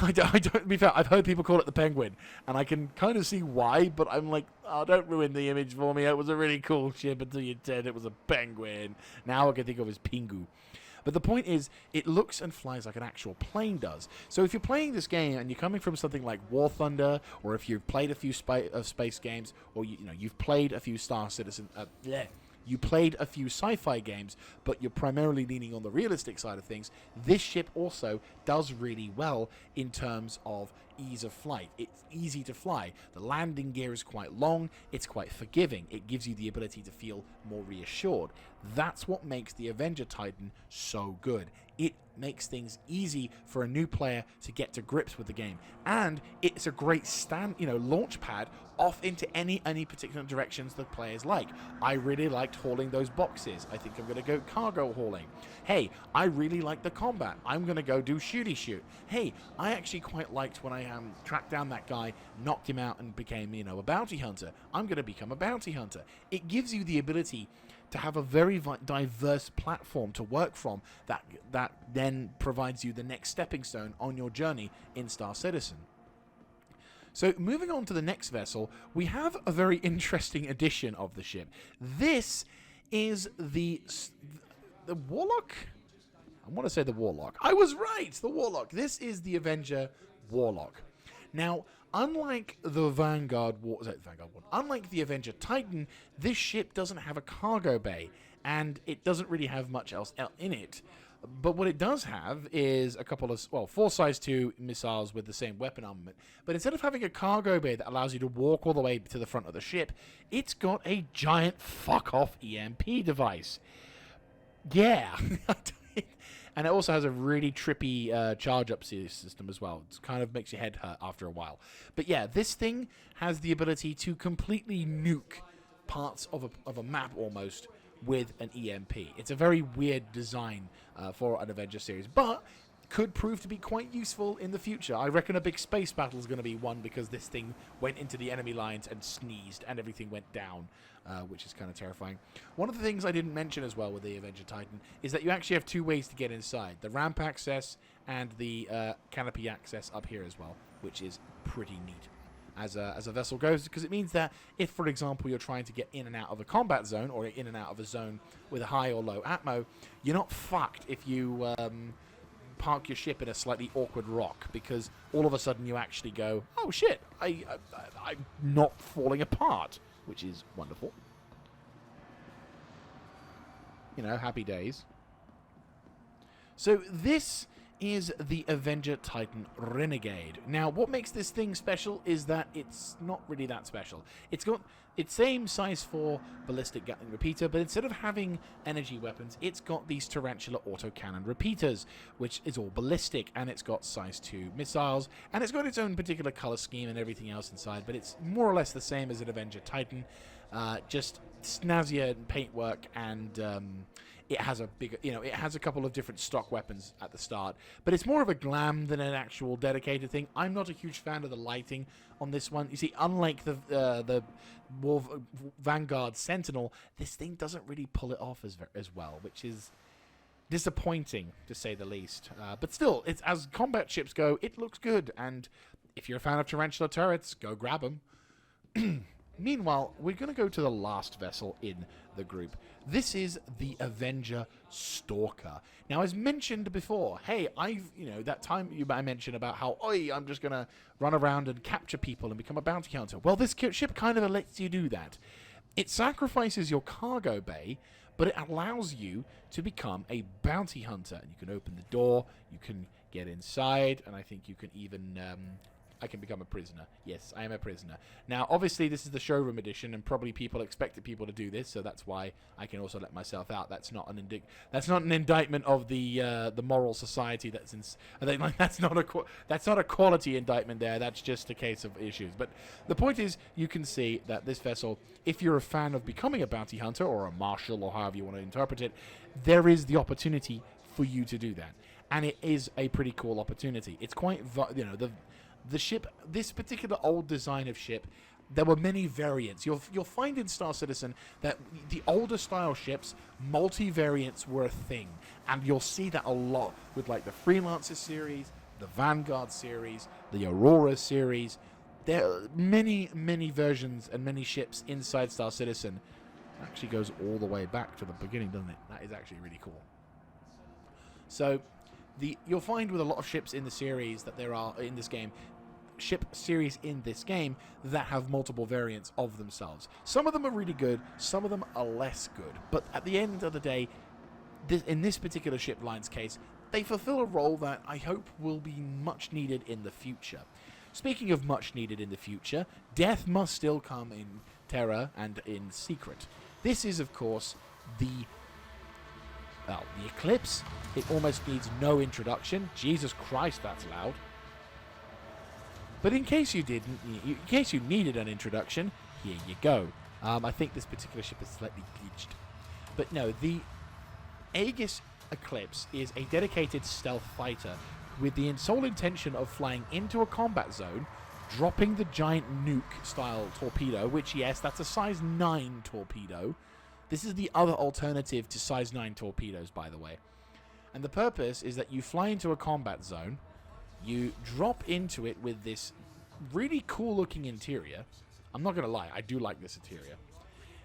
I don't, to be fair, I've heard people call it the Penguin, and I can kind of see why, but I'm like, oh, don't ruin the image for me. It was a really cool ship until you said it was a penguin. Now I can think of it as Pingu. But the point is, it looks and flies like an actual plane does. So if you're playing this game and you're coming from something like War Thunder, or if you've played a few space games, or you've played a few Star Citizen, you played a few sci-fi games, but you're primarily leaning on the realistic side of things, this ship also does really well in terms of ease of flight. It's easy to fly. The landing gear is quite long. It's quite forgiving. It gives you the ability to feel more reassured. That's what makes the Avenger Titan so good. It makes things easy for a new player to get to grips with the game, and it's a great launch pad off into any particular directions the players like. I really liked hauling those boxes. I think I'm going to go cargo hauling. Hey, I really like the combat. I'm going to go do shooty shoot. Hey, I actually quite liked when I tracked down that guy, knocked him out, and became a bounty hunter. I'm going to become a bounty hunter. It gives you the ability to have a very diverse platform to work from that then provides you the next stepping stone on your journey in Star Citizen. So moving on to the next vessel, we have a very interesting edition of the ship. This is the Warlock? I want to say the Warlock. I was right! The Warlock. This is the Avenger Warlock. Now, unlike the unlike the Avenger Titan, this ship doesn't have a cargo bay, and it doesn't really have much else in it. But what it does have is a couple of, 4 size 2 missiles with the same weapon armament. But instead of having a cargo bay that allows you to walk all the way to the front of the ship, it's got a giant fuck-off EMP device. Yeah. And it also has a really trippy charge-up system as well. It kind of makes your head hurt after a while. But yeah, this thing has the ability to completely nuke parts of a map almost with an EMP. It's a very weird design for an Avenger series, but could prove to be quite useful in the future. I reckon a big space battle is going to be one because this thing went into the enemy lines and sneezed and everything went down, which is kind of terrifying. One of the things I didn't mention as well with the Avenger Titan is that you actually have 2 ways to get inside. The ramp access and the canopy access up here as well, which is pretty neat as a vessel goes, because it means that if, for example, you're trying to get in and out of a combat zone or in and out of a zone with a high or low atmo, you're not fucked if you park your ship in a slightly awkward rock, because all of a sudden you actually go, oh shit, I'm not falling apart, which is wonderful. You know, happy days. So this is the Avenger Titan Renegade. Now, what makes this thing special is that it's not really that special. It's got its same size 4 ballistic Gatling repeater, but instead of having energy weapons, it's got these Tarantula autocannon repeaters, which is all ballistic, and it's got size 2 missiles, and it's got its own particular color scheme and everything else inside, but it's more or less the same as an Avenger Titan, just snazzier paintwork, and it has a bigger, it has a couple of different stock weapons at the start, but it's more of a glam than an actual dedicated thing. I'm not a huge fan of the lighting on this one. You see, unlike the Vanguard Sentinel, this thing doesn't really pull it off as well, which is disappointing to say the least. But still, it's, as combat ships go, it looks good, and if you're a fan of Tarantula turrets, go grab them. Meanwhile, we're going to go to the last vessel in the group. This is the Avenger Stalker. Now, as mentioned before, hey, that time I mentioned about how, I'm just going to run around and capture people and become a bounty hunter. Well, this ship kind of lets you do that. It sacrifices your cargo bay, but it allows you to become a bounty hunter. And you can open the door, you can get inside, and I think you can even... I can become a prisoner. Yes, I am a prisoner. Now, obviously, this is the showroom edition, and probably people expected people to do this, so that's why I can also let myself out. That's not an indictment of the moral society that's in. That's not a quality indictment there. That's just a case of issues. But the point is, you can see that this vessel, if you're a fan of becoming a bounty hunter or a marshal or however you want to interpret it, there is the opportunity for you to do that, and it is a pretty cool opportunity. It's quite, the ship, this particular old design of ship, there were many variants. You'll find in Star Citizen that the older style ships, multi-variants were a thing. And you'll see that a lot with like the Freelancer series, the Vanguard series, the Aurora series. There are many, many versions and many ships inside Star Citizen. It actually goes all the way back to the beginning, doesn't it? That is actually really cool. So you'll find with a lot of ships in the series that there are in this game, ship series in this game that have multiple variants of themselves. Some of them are really good, some of them are less good, but at the end of the day, in this particular ship line's case, they fulfill a role that I hope will be much needed in the future. Speaking of much needed in the future, death must still come in Terra and in Secret. This is, of course, the Eclipse. It almost needs no introduction. Jesus Christ, that's loud. But in case you needed an introduction, here you go. I think this particular ship is slightly glitched. But no, the Aegis Eclipse is a dedicated stealth fighter with the sole intention of flying into a combat zone, dropping the giant nuke-style torpedo, which, yes, that's a size 9 torpedo. This is the other alternative to size 9 torpedoes, by the way. And the purpose is that you fly into a combat zone, you drop into it with this really cool-looking interior. I'm not going to lie, I do like this interior.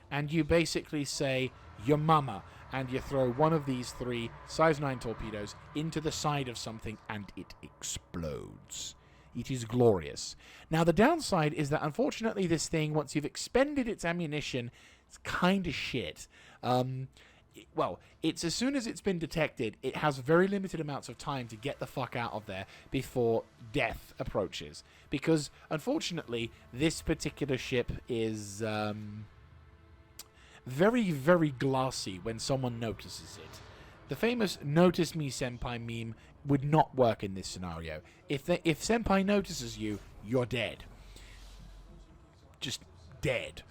And you basically say, your mama, and you throw one of these 3 size 9 torpedoes into the side of something, and it explodes. It is glorious. Now, the downside is that, unfortunately, this thing, once you've expended its ammunition, it's kind of shit. It's as soon as it's been detected, it has very limited amounts of time to get the fuck out of there before death approaches. Because, unfortunately, this particular ship is very, very glassy when someone notices it. The famous "Notice Me, Senpai" meme would not work in this scenario. If Senpai notices you, you're dead. Just dead.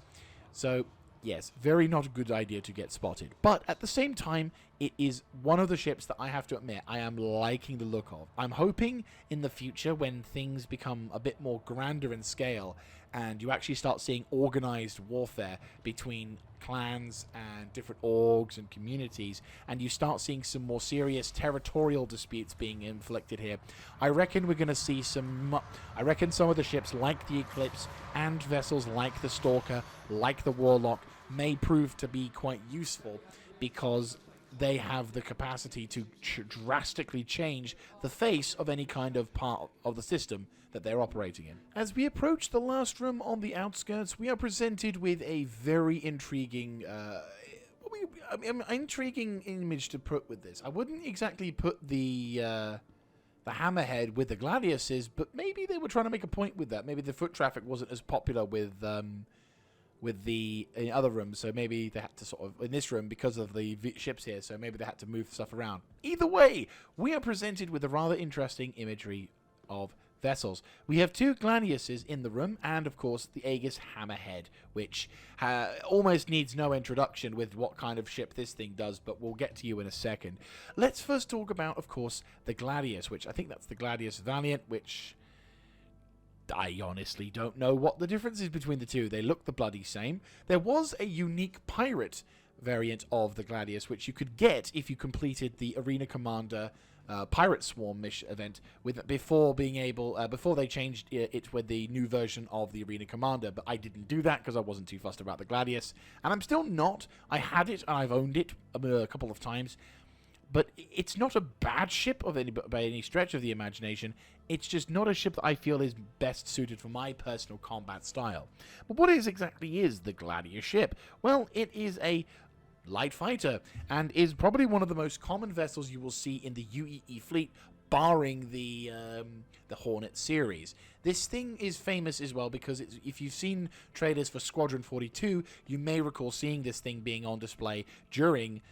So... yes, very not a good idea to get spotted. But at the same time, it is one of the ships that I have to admit I am liking the look of. I'm hoping in the future, when things become a bit more grander in scale and you actually start seeing organized warfare between clans and different orgs and communities, and you start seeing some more serious territorial disputes being inflicted here, I reckon we're going to see some... I reckon some of the ships like the Eclipse and vessels like the Stalker, like the Warlock, may prove to be quite useful, because they have the capacity to drastically change the face of any kind of part of the system that they're operating in. As we approach the last room on the outskirts, we are presented with a very intriguing intriguing image to put with this. I wouldn't exactly put the hammerhead with the gladiuses, but maybe they were trying to make a point with that. Maybe the foot traffic wasn't as popular with the in other rooms, so maybe they had to sort of in this room because of the ships here, so maybe they had to move stuff around. Either way, we are presented with a rather interesting imagery of vessels. We have two gladiuses in the room, and of course the Aegis hammerhead, which almost needs no introduction with what kind of ship this thing does, but we'll get to you in a second. Let's first talk about, of course, the Gladius, which I think that's the Gladius Valiant, which I honestly don't know what the difference is between the two. They look the bloody same. There was a unique pirate variant of the Gladius, which you could get if you completed the Arena Commander Pirate Swarm event before they changed it with the new version of the Arena Commander, but I didn't do that because I wasn't too fussed about the Gladius, and I'm still not. I had it and I've owned it a couple of times, but it's not a bad ship by any stretch of the imagination. It's just not a ship that I feel is best suited for my personal combat style. But what exactly is the Gladius ship? Well, it is a light fighter, and is probably one of the most common vessels you will see in the UEE fleet, barring the Hornet series. This thing is famous as well because if you've seen trailers for Squadron 42, you may recall seeing this thing being on display on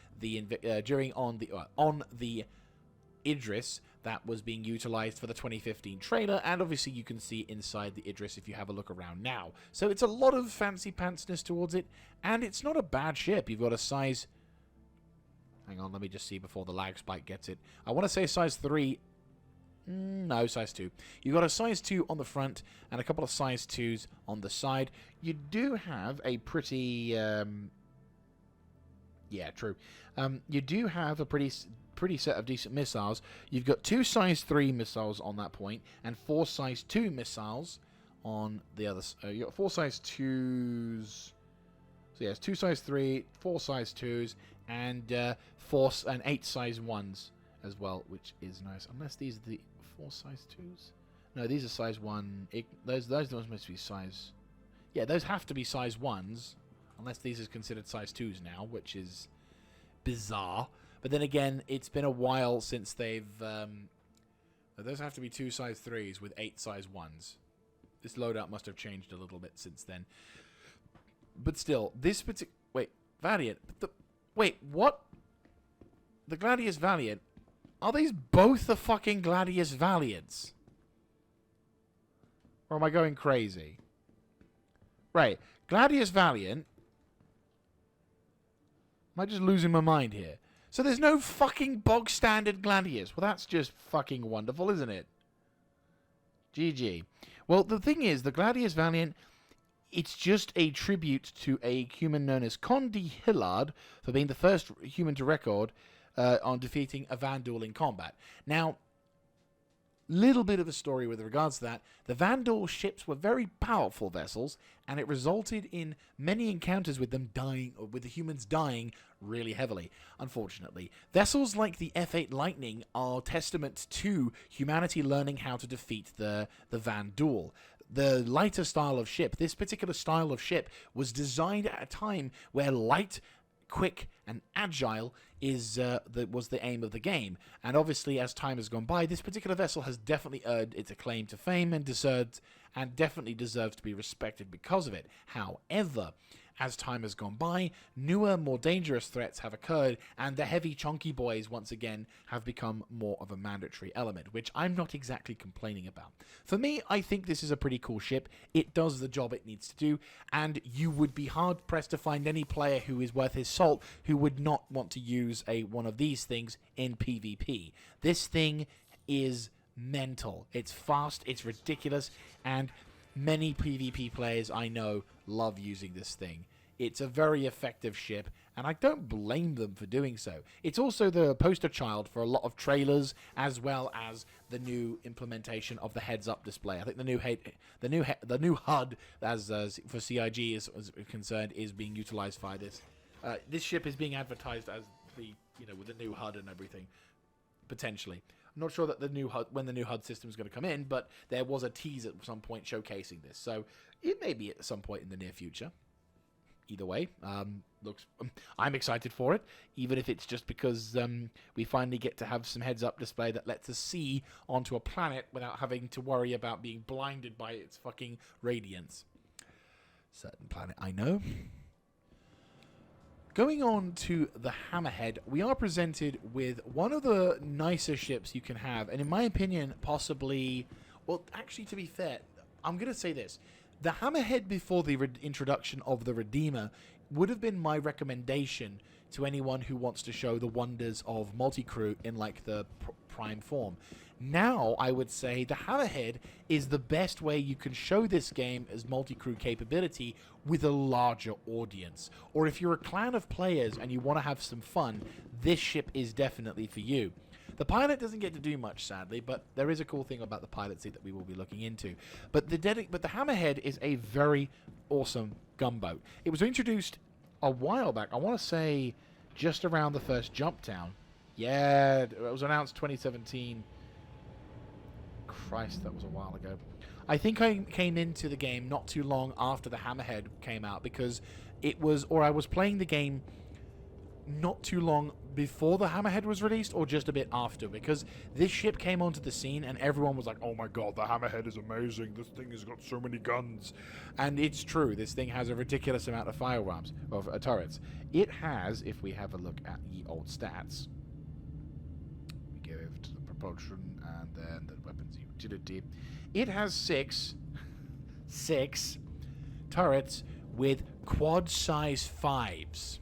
the Idris that was being utilized for the 2015 trailer, and obviously you can see inside the Idris if you have a look around now. So it's a lot of fancy pantsness towards it, and it's not a bad ship. You've got a size... Hang on, let me just see before the lag spike gets it. I want to say size 3... No, size 2. You've got a size 2 on the front and a couple of size 2s on the side. You do have a pretty... Yeah, true. You do have a pretty set of decent missiles. You've got 2 size 3 missiles on that point and 4 size 2 missiles on the other. You got 4 size 2s. So yes, 2 size 3, 4 size 2s, and 8 size 1s as well, which is nice. Unless these are the 4 size 2s. No, these are size 1. Those ones must be size. Yeah, those have to be size 1s, unless these are considered size 2s now, which is bizarre. But then again, it's been a while since they've... those have to be 2 size 3s with 8 size 1s. This loadout must have changed a little bit since then. But still, this particular... Wait, Valiant? Wait, what? The Gladius Valiant? Are these both the fucking Gladius Valiants? Or am I going crazy? Right, Gladius Valiant... Am I just losing my mind here? So there's no fucking bog standard Gladius. Well, that's just fucking wonderful, isn't it? GG. Well, the thing is, the Gladius Valiant, it's just a tribute to a human known as Condi Hillard for being the first human to record on defeating a Vandal in combat. Now, little bit of a story with regards to that. The Vandal ships were very powerful vessels, and it resulted in many encounters with them dying, or with the humans dying really heavily, unfortunately. Vessels like the F-8 Lightning are testament to humanity learning how to defeat the Vandal. The lighter style of ship, this particular style of ship, was designed at a time where light, quick, and agile was the aim of the game. And obviously, as time has gone by, this particular vessel has definitely earned its acclaim to fame and definitely deserves to be respected because of it. However, as time has gone by, newer, more dangerous threats have occurred, and the heavy, chunky boys, once again, have become more of a mandatory element, which I'm not exactly complaining about. For me, I think this is a pretty cool ship. It does the job it needs to do, and you would be hard-pressed to find any player who is worth his salt who would not want to use one of these things in PvP. This thing is mental. It's fast, it's ridiculous, and many PvP players I know love using this thing. It's a very effective ship, and I don't blame them for doing so. It's also the poster child for a lot of trailers, as well as the new implementation of the heads-up display. I think the new HUD, as for CIG is concerned, is being utilized by this. This ship is being advertised as with the new HUD and everything, potentially. I'm not sure that the new HUD, when the new HUD system is going to come in, but there was a tease at some point showcasing this, so it may be at some point in the near future. Either way, I'm excited for it, even if it's just because we finally get to have some heads-up display that lets us see onto a planet without having to worry about being blinded by its fucking radiance. Certain planet, I know. Going on to the Hammerhead, we are presented with one of the nicer ships you can have, and in my opinion, possibly... Well, actually, to be fair, I'm going to say this. The Hammerhead before the introduction of the Redeemer would have been my recommendation to anyone who wants to show the wonders of multi-crew in, like, the prime form. Now, I would say the Hammerhead is the best way you can show this game as multi-crew capability with a larger audience. Or if you're a clan of players and you want to have some fun, this ship is definitely for you. The pilot doesn't get to do much, sadly, but there is a cool thing about the pilot seat that we will be looking into. But the Hammerhead is a very awesome gunboat. It was introduced a while back. I want to say just around the first Jump Town. Yeah, it was announced 2017. Christ, that was a while ago. I think I came into the game not too long after the Hammerhead came out because I was playing the game not too long before the Hammerhead was released or just a bit after, because this ship came onto the scene and everyone was like, oh my god, the Hammerhead is amazing, this thing has got so many guns. And it's true, this thing has a ridiculous amount of firearms, of turrets. It has, if we have a look at the old stats, we go over to the propulsion and then the weapons utility, it has six turrets with quad size 5s.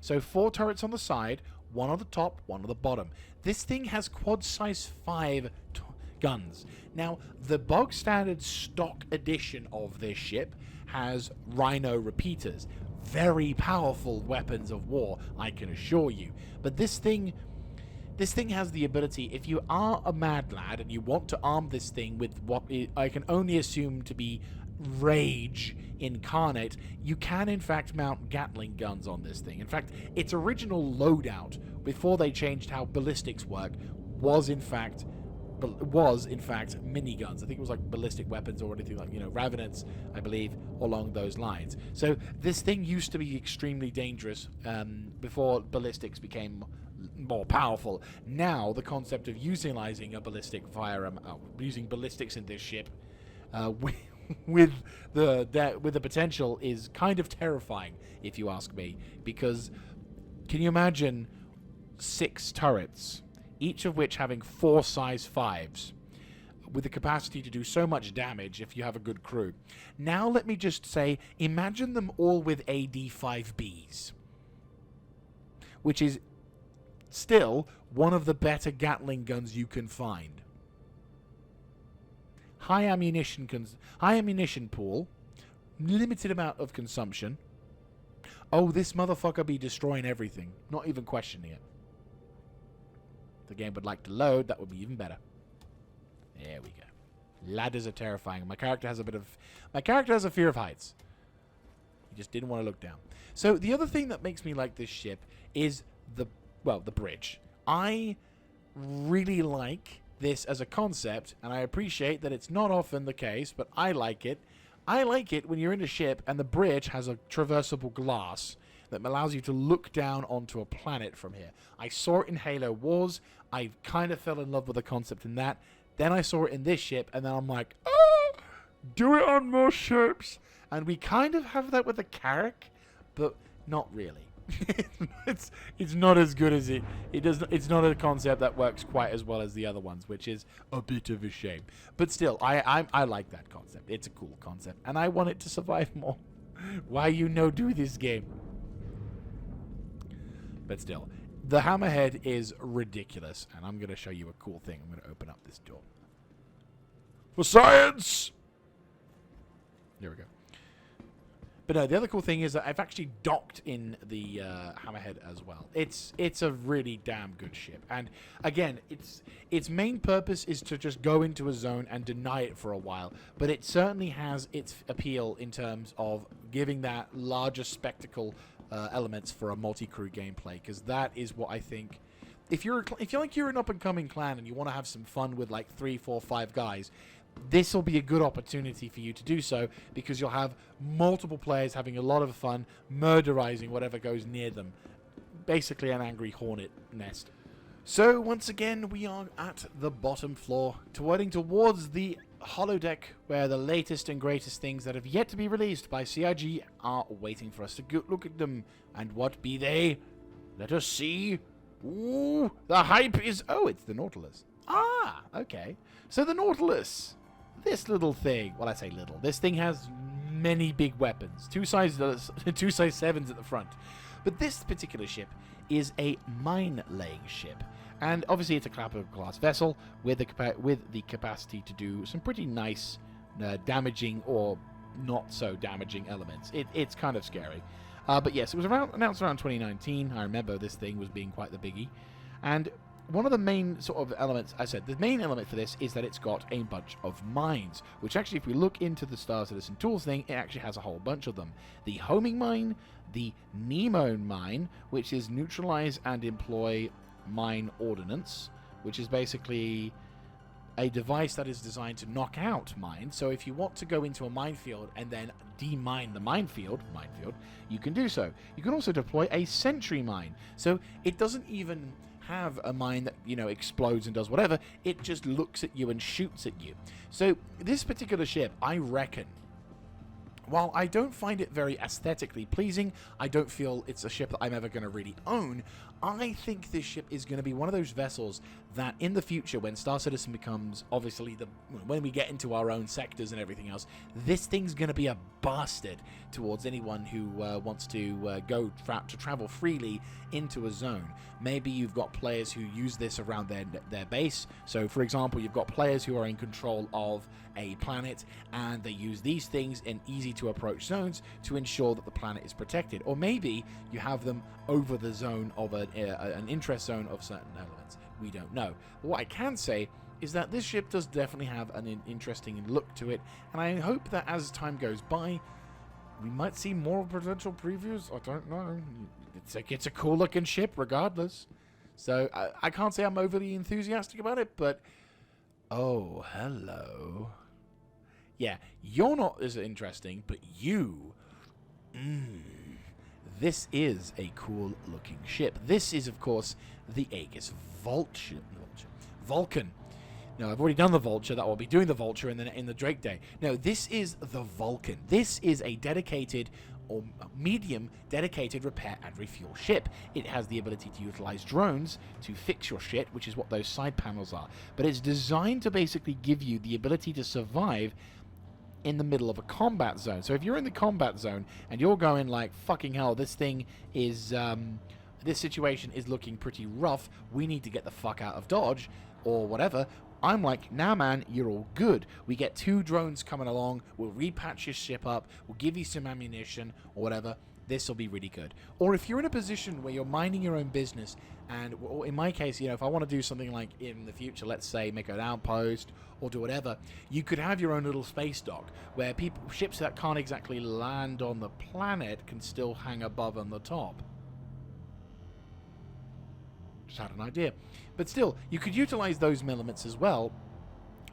So 4 turrets on the side, 1 on the top, 1 on the bottom. This thing has quad size 5 guns. Now, the bog standard stock edition of this ship has Rhino repeaters. Very powerful weapons of war, I can assure you. But this thing has the ability, if you are a mad lad and you want to arm this thing with what I can only assume to be rage incarnate, you can in fact mount Gatling guns on this thing. In fact, its original loadout, before they changed how ballistics work, was in fact miniguns. I think it was like ballistic weapons or anything like, Ravenants, I believe, along those lines. So this thing used to be extremely dangerous before ballistics became more powerful. Now the concept of utilizing a ballistic firearm, using ballistics in this ship, with the potential is kind of terrifying, if you ask me, because can you imagine 6 turrets, each of which having 4 size 5s, with the capacity to do so much damage if you have a good crew. Now let me just say, imagine them all with AD-5Bs, which is still one of the better Gatling guns you can find. High ammunition pool, limited amount of consumption. Oh, this motherfucker be destroying everything, not even questioning it. If the game would like to load, that would be even better. There we go. Ladders are terrifying. My character has a fear of heights. He just didn't want to look down. So the other thing that makes me like this ship is the bridge. I really like this as a concept, and I appreciate that it's not often the case, but I like it. I like it when you're in a ship and the bridge has a traversable glass that allows you to look down onto a planet from here. I saw it in Halo Wars. I kind of fell in love with the concept in that. Then I saw it in this ship, and then I'm like, oh, do it on more ships. And we kind of have that with the Carrack, but not really. it's not as good as it's not a concept that works quite as well as the other ones, which is a bit of a shame. But still, I like that concept. It's a cool concept, and I want it to survive more. Why do this game? But still, the Hammerhead is ridiculous, and I'm going to show you a cool thing. I'm going to open up this door. For science! There we go. But no, the other cool thing is that I've actually docked in the Hammerhead as well. It's a really damn good ship. And again, its main purpose is to just go into a zone and deny it for a while. But it certainly has its appeal in terms of giving that larger spectacle elements for a multi-crew gameplay, because that is what I think. If you're an up-and-coming clan and you want to have some fun with like 3, 4, 5 guys, this will be a good opportunity for you to do so, because you'll have multiple players having a lot of fun, murderizing whatever goes near them. Basically an angry hornet nest. So once again, we are at the bottom floor, heading towards the holodeck, where the latest and greatest things that have yet to be released by CIG are waiting for us to look at them. And what be they? Let us see. Ooh, the hype is... Oh, it's the Nautilus. Ah, okay. So the Nautilus, this little thing... Well, I say little. This thing has many big weapons. Two size 7s at the front. But this particular ship is a mine-laying ship. And obviously it's a class vessel with the capacity to do some pretty nice damaging or not so damaging elements. It's kind of scary. But yes, it was announced around 2019. I remember this thing was being quite the biggie. And one of the main sort of elements, I said, the main element for this is that it's got a bunch of mines, which actually, if we look into the Star Citizen Tools thing, it actually has a whole bunch of them. The homing mine, the Nemo mine, which is neutralize and employ mine ordnance, which is basically a device that is designed to knock out mines. So if you want to go into a minefield and then demine the minefield, you can do so. You can also deploy a sentry mine. So it doesn't even have a mine that, you know, explodes and does whatever. It just looks at you and shoots at you. So this particular ship, I reckon, while I don't find it very aesthetically pleasing, I don't feel it's a ship that I'm ever going to really own. I think this ship is going to be one of those vessels that in the future, when Star Citizen becomes, obviously, when we get into our own sectors and everything else, this thing's going to be a bastard towards anyone who wants to travel freely into a zone. Maybe you've got players who use this around their base. So, for example, you've got players who are in control of a planet, and they use these things in easy-to-approach zones to ensure that the planet is protected. Or maybe you have them over the zone of an interest zone of certain elements. We don't know. But what I can say is that this ship does definitely have an interesting look to it, and I hope that as time goes by, we might see more potential previews. I don't know. It's a cool-looking ship, regardless. So I can't say I'm overly enthusiastic about it, but oh, hello. Yeah, you're not as interesting, but you... This is a cool-looking ship. This is, of course, the Aegis Vulcan. No, I've already done the Vulture. That will be doing the Vulture in the Drake Day. No, this is the Vulcan. This is a dedicated or medium dedicated repair and refuel ship. It has the ability to utilize drones to fix your shit, which is what those side panels are. But it's designed to basically give you the ability to survive in the middle of a combat zone. So if you're in the combat zone and you're going like, fucking hell, this thing is, this situation is looking pretty rough, we need to get the fuck out of Dodge, or whatever, I'm like, nah man, you're all good. We get 2 drones coming along, we'll repatch your ship up, we'll give you some ammunition, or whatever. This will be really good. Or if you're in a position where you're minding your own business, and or in my case, you know, if I want to do something like in the future, let's say make an outpost or do whatever, you could have your own little space dock where ships that can't exactly land on the planet can still hang above on the top. Just had an idea. But still, you could utilize those elements as well,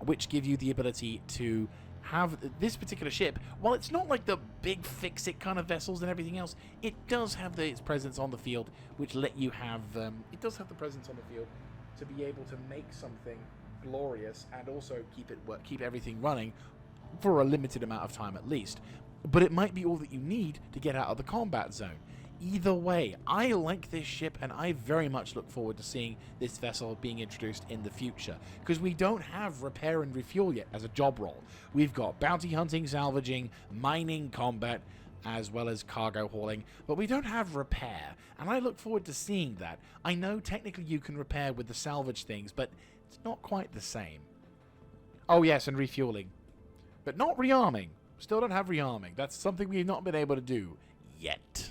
which give you the ability to have this particular ship. While it's not like the big fix-it kind of vessels and everything else, it does have its presence on the field, which let you have... it does have the presence on the field to be able to make something glorious and also keep everything running for a limited amount of time at least. But it might be all that you need to get out of the combat zone. Either way, I like this ship, and I very much look forward to seeing this vessel being introduced in the future, because we don't have repair and refuel yet as a job role. We've got bounty hunting, salvaging, mining, combat, as well as cargo hauling, but we don't have repair, and I look forward to seeing that. I know technically you can repair with the salvage things, but it's not quite the same. Oh yes, and refueling. But not rearming. Still don't have rearming. That's something we've not been able to do yet.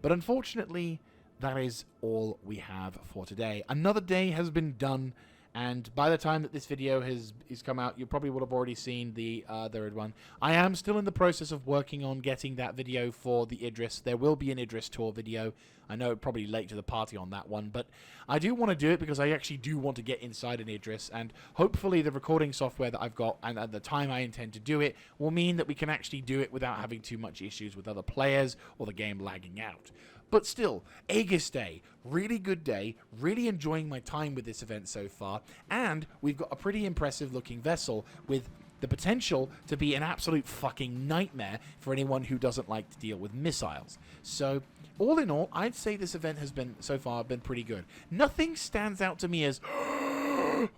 But unfortunately, that is all we have for today. Another day has been done, And by the time that this video is come out, you probably would have already seen the third one. I am still in the process of working on getting that video for the Idris. There will be an Idris tour video. I know probably late to the party on that one, but I do want to do it because I actually do want to get inside an Idris, and hopefully the recording software that I've got and at the time I intend to do it will mean that we can actually do it without having too much issues with other players or the game lagging out. But still, Aegis Day, really good day, really enjoying my time with this event so far, and we've got a pretty impressive looking vessel with the potential to be an absolute fucking nightmare for anyone who doesn't like to deal with missiles. So, all in all, I'd say this event has been, so far, been pretty good. Nothing stands out to me as,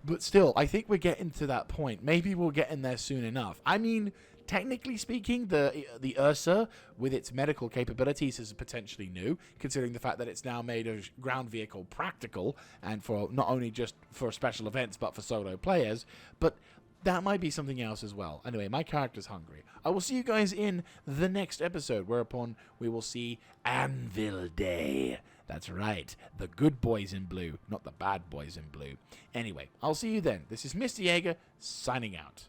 but still, I think we're getting to that point. Maybe we'll get in there soon enough. I mean, technically speaking, the Ursa, with its medical capabilities, is potentially new, considering the fact that it's now made a ground vehicle practical, and for not only just for special events, but for solo players, but that might be something else as well. Anyway, my character's hungry. I will see you guys in the next episode, whereupon we will see Anvil Day. That's right, the good boys in blue, not the bad boys in blue. Anyway, I'll see you then. This is Mr. Jaeger, signing out.